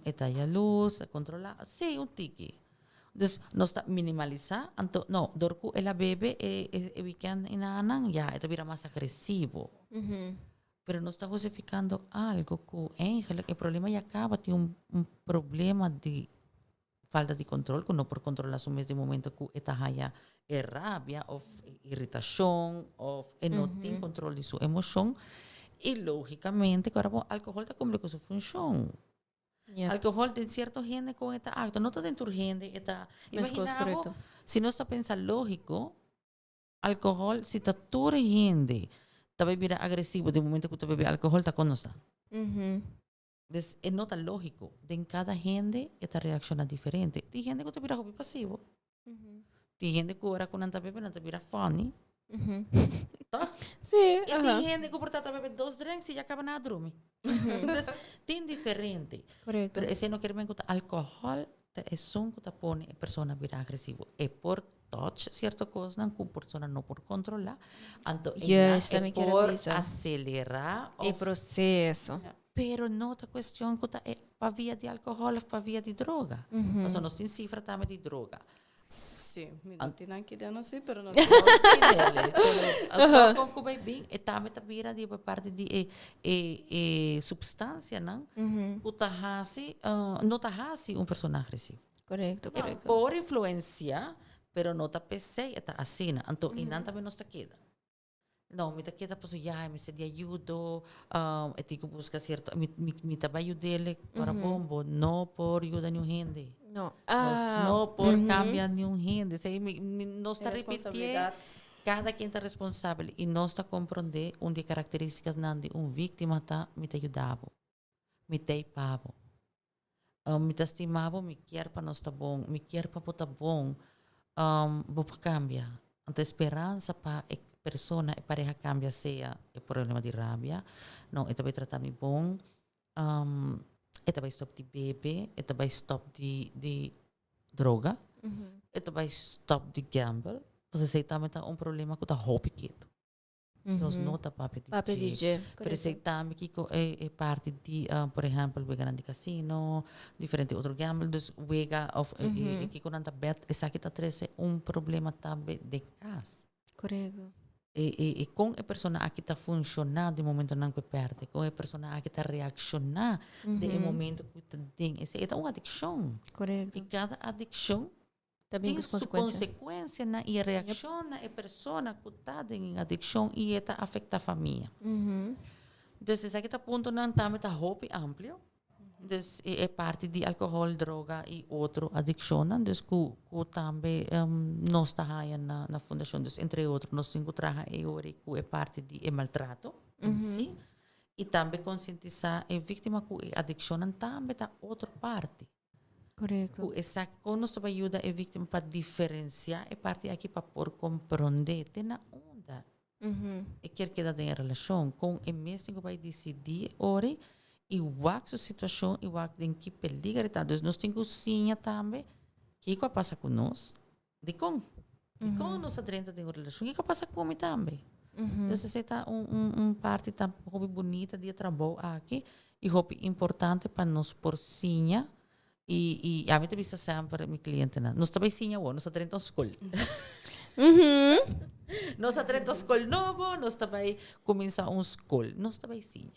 esta a luz, a controlar, sim, tiki. Dus, nós está minimalizar, então, não, dorku ela bebe e weekend inaanan, ya, esta vira mais agressivo. Pero nós está justificando algo que, eigenlijk, o problema já acaba, tem problema de falta de controle, que não por controlar o mesmo momento que esta haya rabia, ou irritação, ou não tem controle de sua emoção, e logicamente, agora, o álcool está complica sua função. Yep. Alcohol de cierto gente con esta acto, no todo dentro gente esta. Imaginamos, si no está pensando lógico, alcohol, si está toda gente, está bebida agresivo, de momento que está bebe alcohol, está con nosotros. Entonces, es nota lógico, de cada gente, esta reacción es diferente. Hay gente que está bebida hobby pasivo, hay gente que ahora con anta bebe, anta bebida funny. Sí, e tem gente que por estar bebendo 2 drinks e já acaba na dormir. Então, tem diferente. Correto. Mas esse não quer dizer que álcool é som que põe a pessoa virar agressivo. É por touch, certa coisa, não que a pessoa não pode controlar. Então, é por acelerar o processo. Pero não é questão que é para via de álcool ou para via de droga. Mas nós temos cifra também de droga. Sim, não tem nada que dar, não sei, pero não tem. Alcohol com bem, e também tá vira de parte de substância, não? Que tá hasi, não tá hasi personagem agressivo. Correto. Por influência, pero não tá PC, tá assim, então e não também não está queda. Não, me tá queda por já, me se de ajuda, e tenho que buscar certo, me tá vai ajudar para bombo, não por ajudar nenhum gente. Não por cambiar nenhum gente. Nós está repetindo. Cada quem está responsável e nós está compreender onde características de vítima tá me te ajudava, me te pavo, me te estimava, me quer para nós tá bom, me quer para botar bom, vou cambiar. Então esperança para a pessoa e pareja cambia seja o problema de rabia, não, ele vai tratar me bom. Ito vai stop de bebe, ito vai stop de droga, ito vai stop de gamble, porque se também tá problema com o hobby quieto. Nós não tá papi DJ. Pero se também que é parte de, por exemplo, vega de casino, diferente outro gamble, dus vega of que quando tá bet, essa que tá treze problema também de casa. Correto. E com a pessoa que está funcionando de momento não que perde, com a pessoa que está reaccionando de momento que está dentro, essa é uma adicção. Correto. E cada adicção também tem sua consequência e reacciona a pessoa que está em adicção e está afeta a família. Então, esse aqui está ponto não também está hobby amplo. Então, é parte de álcool, droga e outra adicção. Então, que também nós trabalhamos na fundação. Então, entre outros, nós encontramos que é parte de maltrato em si. E também conscientizar a vítima que a adicção também está outra parte. Correto. Essa que nos ajuda a vítima para diferenciar a parte aqui para por compreender. Tem na onda. E quer que dê em relação com o mesmo que vai decidir ora igual a situação, igual em que peligro está. Então, nós temos sim também o que passa com nós, de como nós dentro de uma relação, o que passa com mim também. Então, essa é parte tão bonita de trabalho aqui e importante para nós por sim e a mim também sempre meu cliente nós também sim nós dentro da escola. Nós dentro da escola novo, nós também começar escola, nós também sim.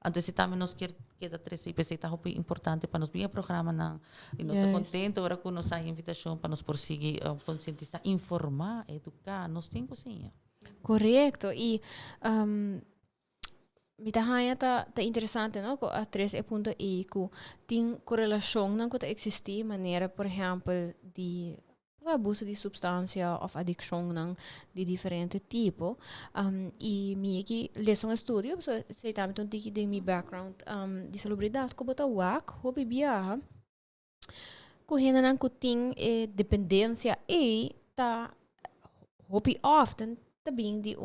Então, se também nós queda 13 IPC, está importante para nós vir programa e nós estamos contentes agora que nos há invitação para nós prosseguir conscientizar, informar, educar, nós temos cozinha. Correto. E me tá interessante, não? Que a 13 ponto e que tem correlação não que existe maneira, por exemplo, de abuso de substância ou adicção de diferente tipo. E me aqui lesson estudio, sei também que de meu background de celebridade, que bota wak, hobby biar, que ainda não tem dependência e tá hobby often também de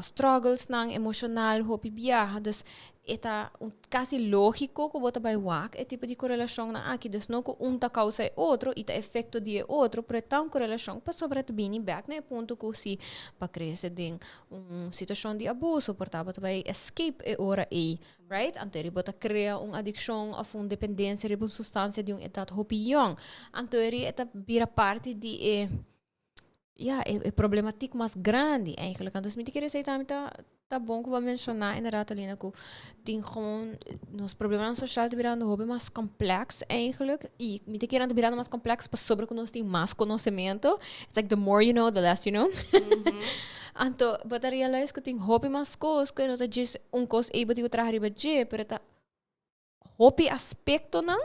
struggles nang emocional hopi biyaha. Dus eta quasi lógico que bota by wak é tipo de correlação na aqui. Dus não que tá causa é outro e tá efeito de outro, pero tão correlação para sobre te bini back né ponto que se para crescer de situação de abuso, portanto by escape é ora aí, right? Anterior bota cria addiction of dependência de substância de idade hopi young. Anterior eta vira parte de é problemático mais grande eigenlijk. Dus me querer dizer também tá bom que vai mencionar inderdaad Thalina que tem gewoon nos problemas sociais virando hobby mais complexo eigenlijk e me querer virando mais complexo para sobre que nós tem mais conhecimento. It's like the more you know, the less you know. Então, but I realize que tem hobby mais coisas que nós diz coisa able de trazer riba de, pero tá hobby aspecto não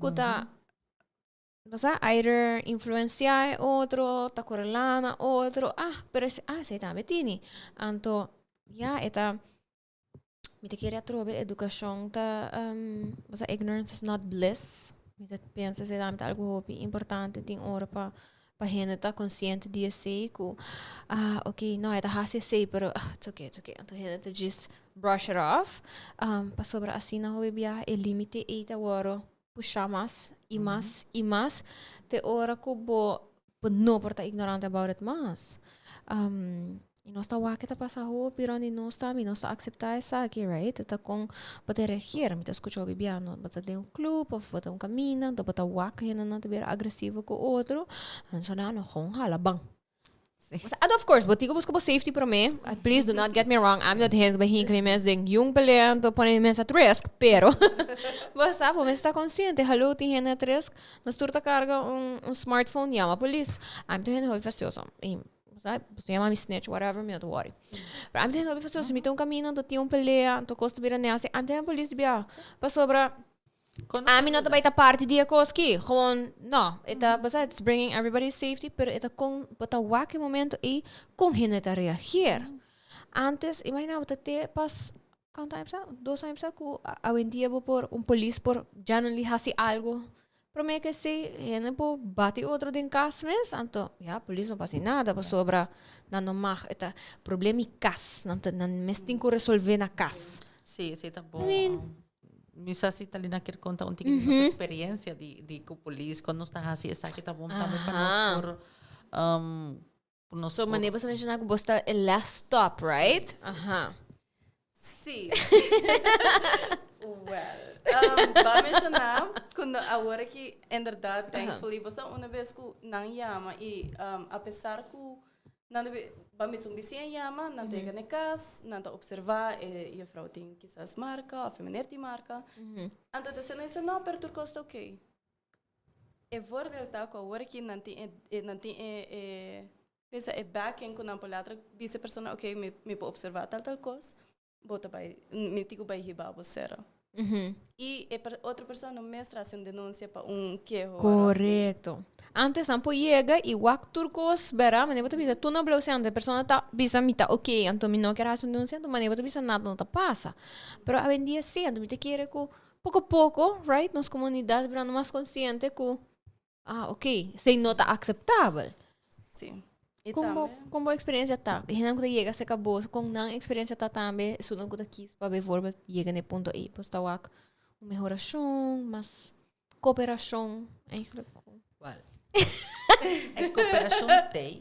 que tá either influenciar outro, tá correlando outro, pero sei também tini. Então, eta me te queria trobe educação tá, ignorance is not bliss. Me te pensa sei também algo importante tem hora para gente tá consciente de sei que ok, não é da hasi sei, pero it's okay. Então gente tá just brush it off. Para sobre assim na hobby é limite eita woro puxar mais e mais te hora que não por estar ignorante about it mais e nós tá wak tá passar rua pirando nós tá aceitar isso aqui, right? Tá com para reagir me tá escutar o bibiano bota de clube ou bota caminho tá bota wak ainda não tá agressivo com outro então não com halabang. And of course, but busco po safety para mim. Please do not get me wrong. I'm not here by hinkle mensen yung pelean to poner mensen at risk, pero basta po está consciente. Hello, tem gente at risk. Nos turta carga smartphone llama police. I'm to hende facioso. Sabe? Você chama me snitch, whatever, me don't worry. But I'm to hende facioso. Me tem caminho, to tem pelea, to costa bira nessa. I'm to hende police bia. Pa sobra não tá baita parte de acoski, gewoon não, it's bringing everybody's safety, pero bota waki momento e com gente a reagir. Antes, imagina te pas quanto tempo sa? 2 anos sa ku awendia por police por genuinely hasi algo. Pero me que se gente po bate outro den cas mes, anto police não passa nada, pa sobra não mag eta problema cas, não mes tem que resolver na cas. Sim, tá bom. Misa si Thalina quer contar um pouquinho da experiência de com polícia quando nós está assim essa que tá bom também para nós so maneira você mencionar que você é last stop, right? Sim. Ba mencionar quando agora que em verdade thankfully você uma vez que não chama e apesar que não ba misumbisinha llama, não tem que cas, não tá observar e a frau tem quizás marca, a feminina tem marca. Então você não diz não, pero tu costa ok. E vor del tá com agora que não tem pensa back em quando polatra vice persona ok me pode observar tal coisa, bota vai me tico vai riba você. E outra pessoa não mestra uma denúncia para queijo. Correto. Antes não chega e o turcos bera, mas não bisa tu não bloqueando, a pessoa tá bisa mita, ok, então me não quer fazer denúncia, então mas não bisa nada não tá passa. Pero a vendia sim, então me te quer que pouco a pouco, right, nos comunidades virando mais consciente que ok, sei não tá aceitável. Sim. Como a experiência tá? E não que chega se acabou, com não experiência tá também, isso não que quis para ver forma chega no ponto aí, pois tá uma melhoração, mas cooperação, a cooperação tem,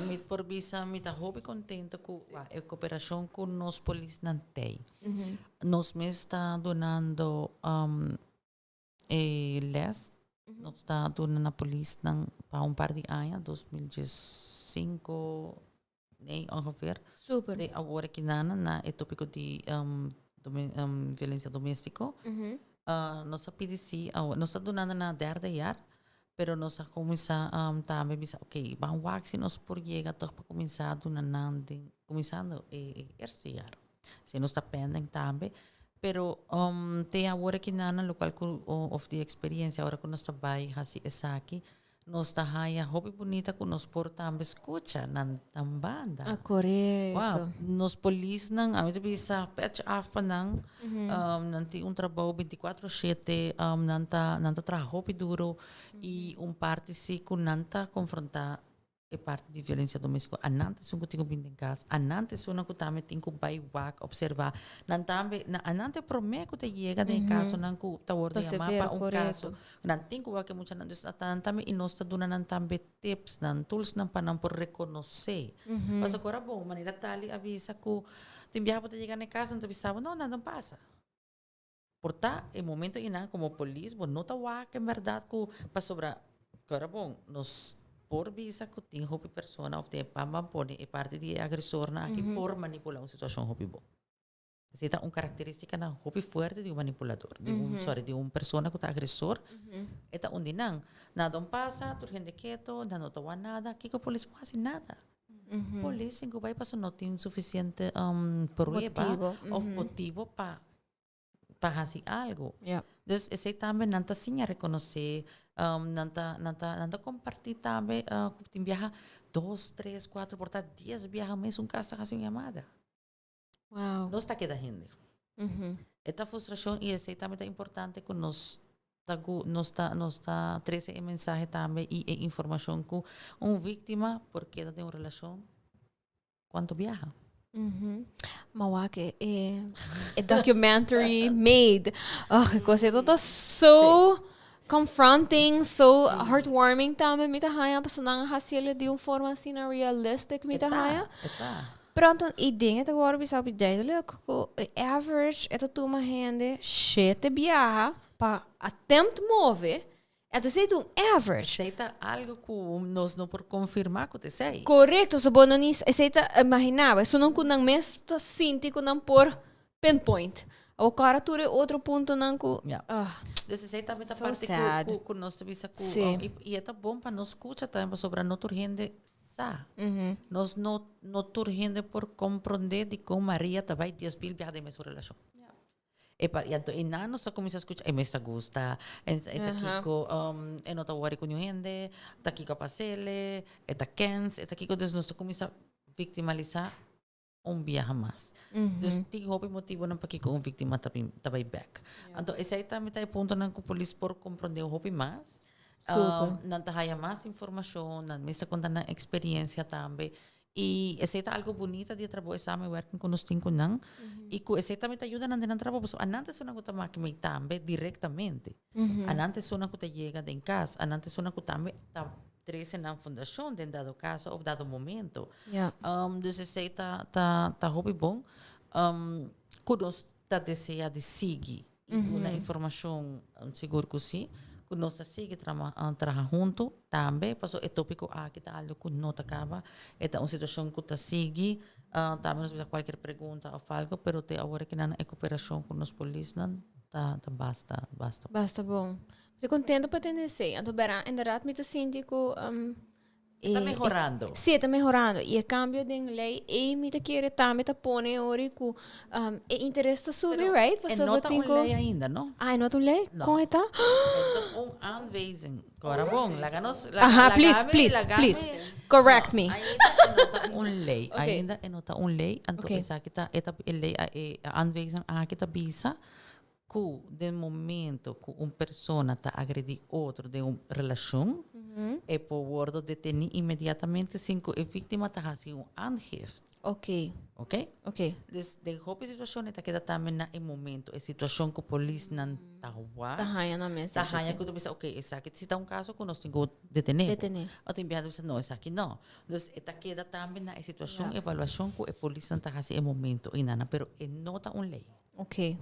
me por visa me tá hobby contente com a cooperação com nós polícia não tem. Nós me está donando les, nós está donando a polícia para par de anos, 2015, nee, ongeveer. Super. De agora que na é tópico de violência doméstica. Nossa PDC, nossa donando na derde jaar. Pero nós começamos também ok, vamos ver se nós por chegar para começar começando este ano. Se nós está pendente também, pero tem agora que na local of the experiência agora que nós trabalhamos assim essa aqui, nós está haya hobby bonita que nós por também escuta na banda. Correto. Wow, nós police nang a gente bisa patch off pa nang nanti trabalho 24/7 nanta trabalho duro e parte si kun nanta confrontar é parte de violência doméstica. Anante são que tenho vindo em casa. Anante são que também tenho que baiwak, observar. Anante promete que chega em casa, não que está ordem mapa caso. Não tem que ver muito não também e nós está dando também tips, não tools não para não por reconhecer. Mas agora bom, maneira tal avisa que tem viaja para chegar em casa, não avisava, não passa. Portanto, é momento em que como polícia, não está que em verdade que para sobrar. Agora bom, nós por visa que tem uma pessoa ou tem pode é parte de agressor na aqui por manipular uma situação hopi bom. Essa é uma característica na hopi forte de um manipulador, de uma pessoa que está agressor. Eta onde nada passa, tu gente quieto, não está nada, que a polícia não faz nada. Polícia que vai passar não tem suficiente prueba ou motivo para fazer algo. Yeah. Dus esse também não está assim a reconhecer, não está compartilhar também, tem viaja 2, 3, 4, portanto 10 viaja mesmo casa a uma chamada. Wow. Não está queda gente. Esta frustração e esse também é importante que nós está trazer a mensagem também e a informação que uma vítima porque tem uma relação quanto viaja. Mawake, a documentary made. Oh, because it was so confronting, so heartwarming também, mita haya, paso nang hasila de uma forma assim realistic, mita haya. Pronto, e ding het agora bisa op duidelijk, average, eta tuma gente, shete biaha, pa attempt move, eta sei tu average. Aceita algo que nós não por confirmar que te sei. Correto, so bono nis, aceita imaginava, so não kunang mes ta sinti kunang por pinpoint. O cara ture outro ponto não ku. Dus aceita também a So parte sad. que nós bisa ku Sí. e é bom para nós escutar também sobre não tur gente sa. Nós não tur gente por compreender de como Maria vai 10 mil viajar de mesma relação. E na nós começa a escutar, me está gusta, essa kiko, não está worry com gente, está kiko pasele, está kens, está kiko, dus nós começa a victimalizar viaja mais. Dus tem hope motivo não para que com vítima também back. Então esse aí também tá ponto não que a polícia por compreender o hope mais. Não tá haya mais informação, não me está contando experiência também. E esse é algo bonito de trabalho exame working com nós tem com não. E que esse também te ajuda no trabalho, porque antes uma coisa mais que me também diretamente. Antes uma coisa chega em casa, antes uma coisa também tá treze na fundação em dado caso ou dado momento. Dus esse tá hobby bom. Que nós tá deseja de seguir uma informação seguro que sim. Que nós sigue trabalhar junto também, passou é tópico aqui tá algo que não acaba, é uma situação que tá sigue, também nós vamos qualquer pergunta ou algo, pero te agora que na cooperação com os polícias tá basta. Basta bom. Estou contente para entender isso. Então, inderdaad, me sinto que está melhorando. Sim, está melhorando. E o cambio de lei, e me querer também tá pone ori que interesse subir, right? É não tá uma lei ainda, não? Ah, não é uma lei? Como é tá? É aanwijzing. Agora bom, please. Correct me. Ainda não tá uma lei. Então, essa aqui tá a lei, a aanwijzing aqui tá bisa que de momento que uma pessoa está agredir outra de uma relação, é por detenir imediatamente sem que a vítima está fazendo aangifte. Ok. Dus de hoop situação é que também na momento a situação que a polícia não está Tá raia na mesa. tá raia que tu pensa, ok, esse aqui se está um caso que nós temos que detener. Ou tem viado pensa, não, esse aqui não. Dus é que também na situação, avaliação que a polícia não está fazendo momento e nada, pero é não está uma lei. Ok.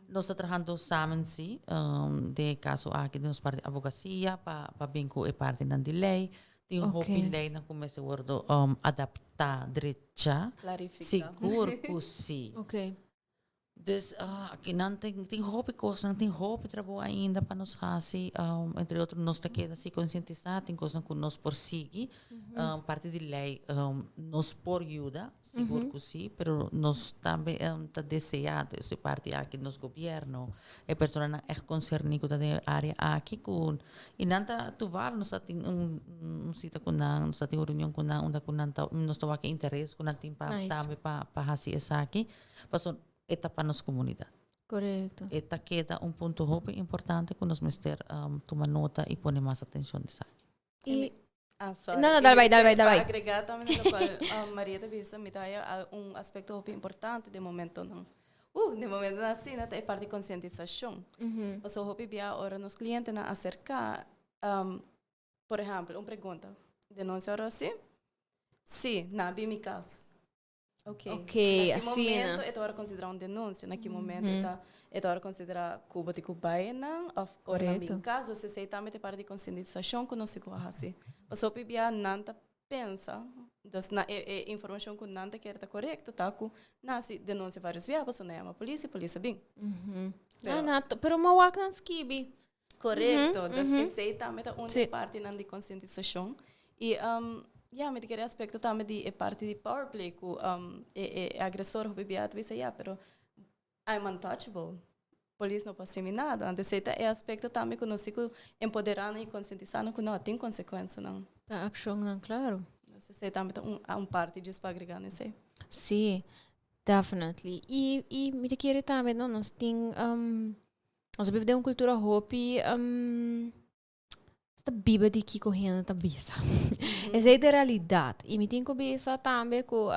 Nós estamos trabalhando sammen, sim, de caso aqui de parte de advocacia, para bem que é parte da lei. Tem uma lei na começa a adaptar direita, seguro que sim. Ok. Dus aqui não tem hobby coisas, não tem hobby trabalho ainda para nós fazer, entre outros nós queda se conscientizar, tem coisas que nós por seguir, parte de lei nós por ajuda, seguro que sim, pero nós também tá desejado essa parte aqui nos governo, a pessoa não é concernida da área aqui com e não tá tu vale nós tem cita com não, nós tem reunião com não, nós tá aqui interesse com não tem também para fazer essa aqui, passou etapa nos comunidade. Correto. Esta queda um ponto muito importante que nós mister tomar nota e pôr mais atenção nisso. E sorry. Não, dale vai. Para agregar também no qual Maria te disse, me dá aspecto muito importante de momento não. De momento assim, né, é parte de conscientização. Passou hopi bia ora nos clientes na acercar, por exemplo, pergunta, denúncia ora assim? Sim, na mi caso. Ok, assim, momento é hora considerar uma denúncia, naquele momento é hora considerar cuba de cubaina, ou na minha casa, se sei também parte de conscientização que não se corre assim. Mas o PBA não pensa, na informação que não quer estar correto, tá com nasce denúncia várias vezes, você não é a polícia bem. Pero mawak ng skibi. Correto, sei também tá uma parte de conscientização e me queria aspecto também de parte de power play que agressor o PBA disse pero I'm untouchable. Polícia não pode ser nada. Antes é aspecto também que nós fico empoderando e conscientizando que não tem consequência não. A ação não, claro. Sei também parte disso para agregar nesse. Sim, definitely. E me queria também não nós tem nós vivemos uma cultura hopi esta biba de que correndo tá bisa. Essa é a realidade. E me tem que bisa também com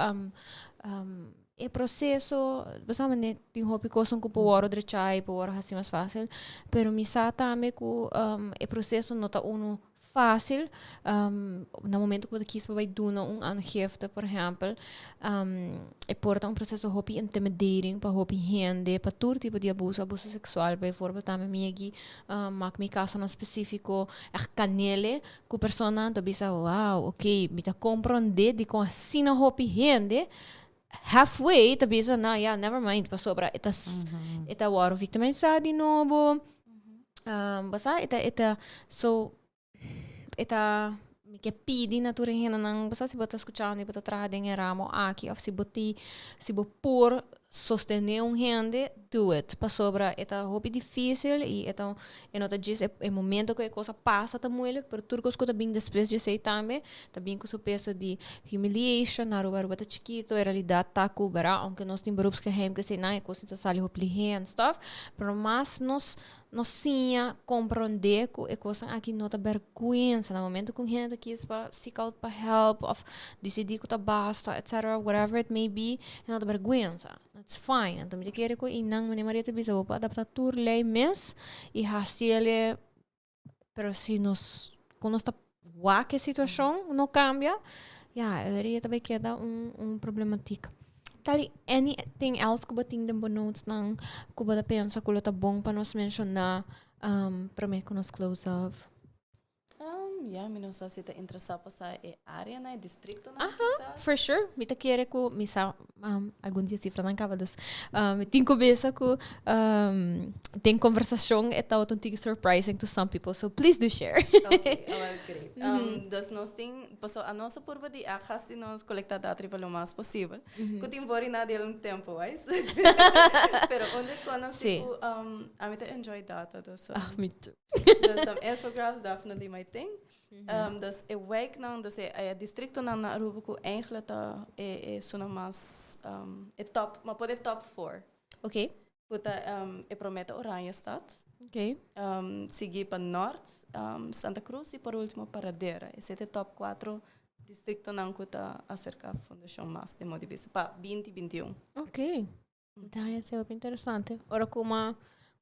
é processo, basicamente tem hopi coisas que por drechai, por assim mais fácil, pero me sa também com é processo não tá fácil, no momento que você quis para dar aangifte, por exemplo, é porta processo hopi intimidating para hopi gente, para todo tipo de abuso sexual, bijvoorbeeld também me aqui, maak me caso na específico, canele, que a pessoa não bisa, wow, ok, me tá compreender de como assim hopi gente, halfway, tá bisa, não, yeah, never mind, para sobra, eta waro victimizado de novo, basta, eta, so, eta que pedi natureza não basta se botar escutando e botar atrás de ramo aqui ou se por sostener gente do it para sobra eta hobby difícil e então eu não te diz é momento que a coisa passa tá muito pero tudo que bem depois de sei também também com o peso de humiliation na Aruba tá chiquito a realidade tá cubra aunque nós temos grupos que que sei não é coisa tá sali and stuff pero mas nós sim compreender que a coisa aqui não tá vergonha no momento com gente que para seek out para help ou decidir que tá basta etc whatever it may be não tá vergonha that's fine então me quero que inang Maria te bisa para adaptar tur lei mes e hastile pero se nós quando está a situação não cambia aí também queda problemática. Tali, anything else que bating den notes nang que bata pensa que tá bom para nós mencionar para mim que nós close off. Me não sei se está interessado para a área, né, distrito, né? For sure. Me tá querer que misa algum dia cifra não acaba dos. Tem cabeça que tem conversação é tal tontigo surprising to some people. So please do share. Okay, great. Das nós tem, a nossa curva de se nós coletar dados o mais possível. Que tem bori na dele um tempo, mas. Pero onde quando tipo, a mim enjoy data, das. Me too. Das infographics definitely my thing. Dus é wijk não, dus é distrito não na Aruba que eigenlijk é só mais é top, mas pode top 4. Ok. Puta é prometa Oranje stad. Ok. Seguir para norte, Santa Cruz e por último Paradera. Esse é top 4 distrito não que tá acerca da fundação mais de motivação para 2021. Ok. Então isso é bem interessante. Ora como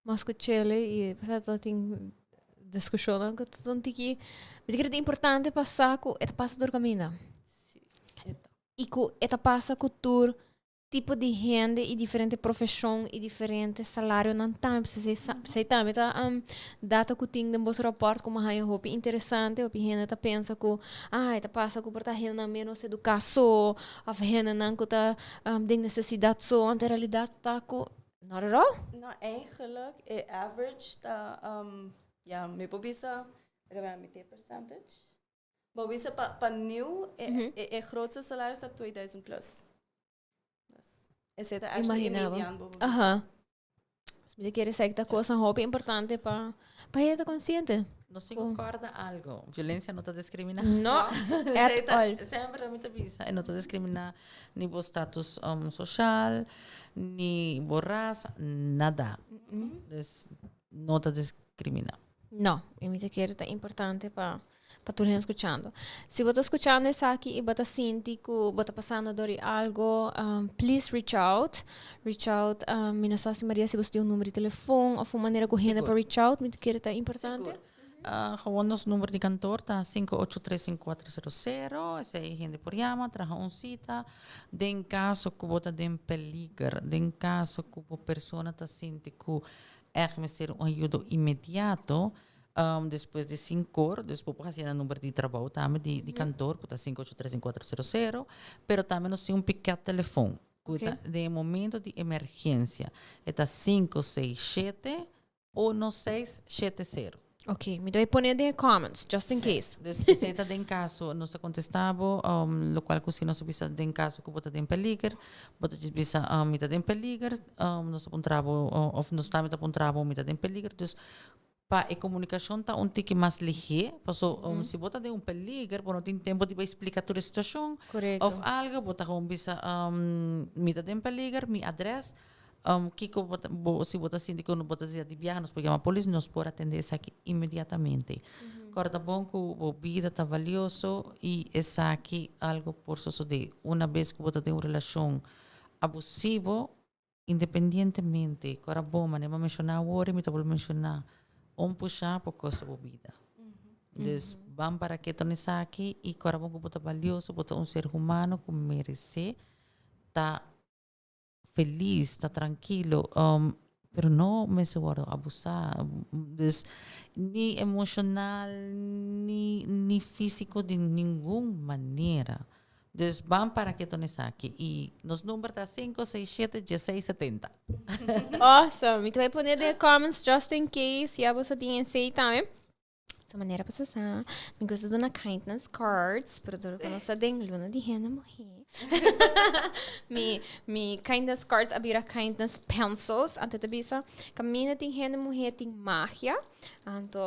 mas que e você tem discussão que tu tiki me diga é importante passar com eta passa do caminho e com eta passa com tur tipo de gente e diferente profissão e diferente salário não tem se também tá data que tem no vosso rapport como há um interessante o gente tá pensa que eta passa com porta gente menos educação a gente não que tá de necessidade só a realidade tá com not at all não eigenlijk é average tá me pobisa, met percentage. Pobisa para new é grootste salaris dat 2000 plus. Esse é actually mediano. Me quer dizer que tá coisa hobby importante para estar consciente. Não se concorda algo. Violência não está discriminada. Não, at all. Sempre muito bisa. Não está discriminada nem por status social, nem por raça, nada. Não está discriminada. Não, eu me quero é importante para para tu gente escuchando. Si vos estás escuchando eso aquí y vos estás sintiendo que vos estás pasando por algo, please reach out. Reach out. Mi no sé si María, si vos tienes un número de teléfono o una manera que gente para reach out, me quiere estar importante. Gewoon ons número de kantoor está 583-5400. Essa é gente por llama, traga un cita. Den caso que você tem peligro, den caso que a pessoa está sentindo que é necessário ajuda imediato. Depois de 5 horas, depois pode ser o número de trabalho também de cantor, que está 583-5400, pero também nós temos pequeno telefone, que está de momento de emergência, está 567 1670. Ok, me deve poner em comments, just in case. Se está em caso, nós contestamos, lo qual se nós precisa de caso que você tem peligro, você precisa mitad em peligro, nós apontamos, ou nós também apontamos mitad em peligro, então a comunicação está tique mais ligeira, porque se você tem peligro, você não tem tempo de explicar toda a situação, Correto. ou algo, você precisa mitad em peligro, mi adresse, se você sente que não pode ser de viagem, nós podemos a polícia, nós podemos atender isso aqui imediatamente. Agora, tá bom que a vida está valioso e isso aqui algo por suceder. Uma vez que você tem uma relação abusiva, independentemente, agora bom, mas não mencionar agora, mas vou mencionar puxar por causa da vida. Então, vamos para que tu nessa aqui e agora bom que você valioso, você ser humano que merece, tá feliz, está tranquilo, pero não me seguro abusar, nem emocional, nem físico de nenhuma maneira. Então, vamos para que tu nessa aqui e nos números tá 567-1670. Awesome. Então vai poner de comments just in case, se você tem esse também. Essa maneira para usar. Me gosto de uma kindness cards, para tudo que nós sabemos, luna de rena morrer. mi kindness cards abira kindness pencils, ante te bisa. Camina tem rena morrer tem magia. Anto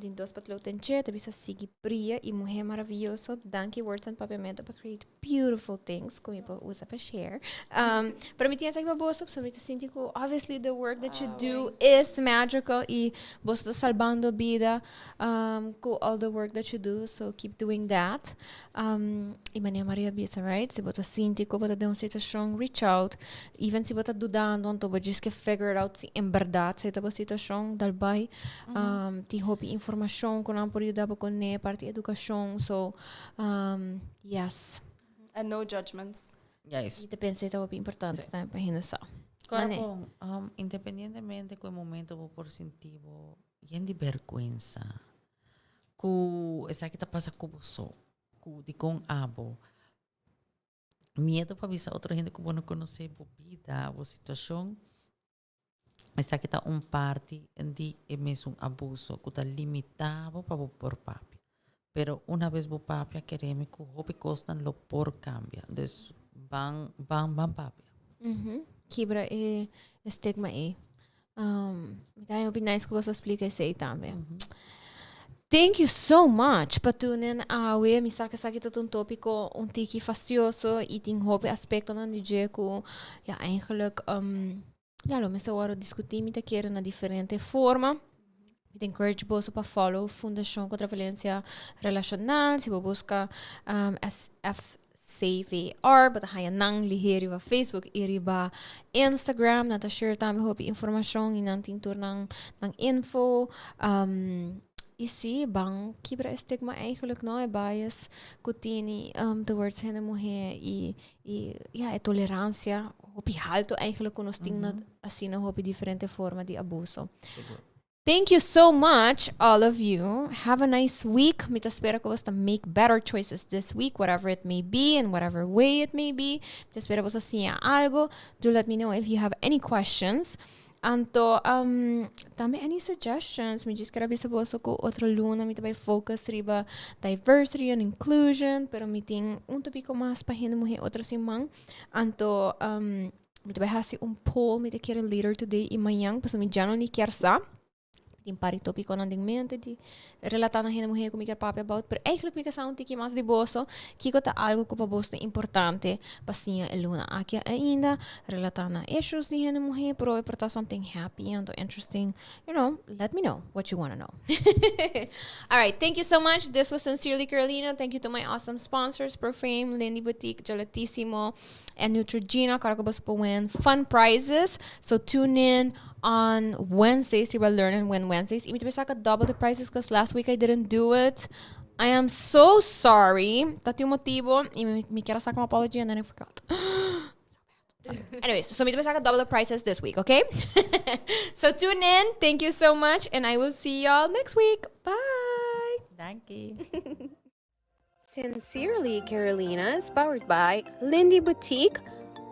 tem dois patlou tem che, te bisa sigi brilha e morrer maravilhoso. Danke words and papamento para create beautiful things, como eu usa para share. Para mim tem essa que boa, so me sinto que obviously the work that you do is magical e você está salvando vida. Go all the work that you do, so keep doing that. E Maria Maria bisa, right? Se você sente que você tem uma situação, reach out. Even se você está dudando, então você diz que figure out se em verdade se está uma situação, dalbai. Tem hobby informação que não pode dar para conhecer parte educação, so yes. And no judgments. Yes. E te pensei que é hobby importante, sabe, para renascer. Claro, independentemente do momento por sentir de vergüenza, que essa que está passando com você, de com abo, medo para avisar outra gente que você não conhece a vida, a situação, essa que está parte de mesmo abuso, que está limitado para por papi. Pero uma vez o papi queremos que o hobby custa lo por cambia, então van papi. Quebra e estigma e. Então, é nice que você explica isso aí também. Thank you so much para tunen awe mi sa que tot un tópico un tiki fastidioso e tem hobby aspecto na DJ que ja eigenlijk lo me se discutir mit quer na diferente forma. Ik encourage você para follow Fundação contra a Violência Relacional, se você busca FCVR, but haya nang liheri ba Facebook, iri ba Instagram, nata share também hobby informação e nanting tur ng info. E sim, bang quebra estigma eigenlijk não é bias kutini towards hen mulher e é tolerância hobby alto eigenlijk nós temos assim na hobby diferente forma de abuso. Thank you so much, all of you. Have a nice week. Me espero que você make better choices this week, whatever it may be, and whatever way it may be. Me espero que você sinha algo. Do let me know if you have any questions. Anto, também any suggestions. Me diz que era bisa você com outra luna. Me também focus riba diversity and inclusion. Pero me tem tópico mais para gente mulher outra semana. Anto, me também hasi poll. Me te quero later today e manhã. Porque me já não quer sa. Din pari topico ng ding mente di relata na hinamugay ko mika papi about pero eigenlijk mika sa un tiki mas di boso kiko ta algo ko pa bosto importante pasinha eluna akia ainda relata na issues di hinamugay pero iporta something happy and interesting, let me know what you want to know. All right, thank you so much. This was Sincerely Carolina. Thank you to my awesome sponsors, Proframe, Lindy Boutique, Gelatissimo, and Neutrogena. Karagabos po win fun prizes. So tune in on Wednesdays. You will learn and win Wednesdays. Imit bisa double the prices because last week I didn't do it. I am so sorry. Tati motivo. Mi kira sa apology and then I forgot. Anyways, so me double the prices this week, okay? So tune in. Thank you so much, and I will see y'all next week. Bye. Thank you. Sincerely Carolina is powered by Lindy Boutique,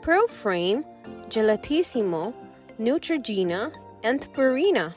Proframe, Gelatissimo, Neutrogena, and Purina.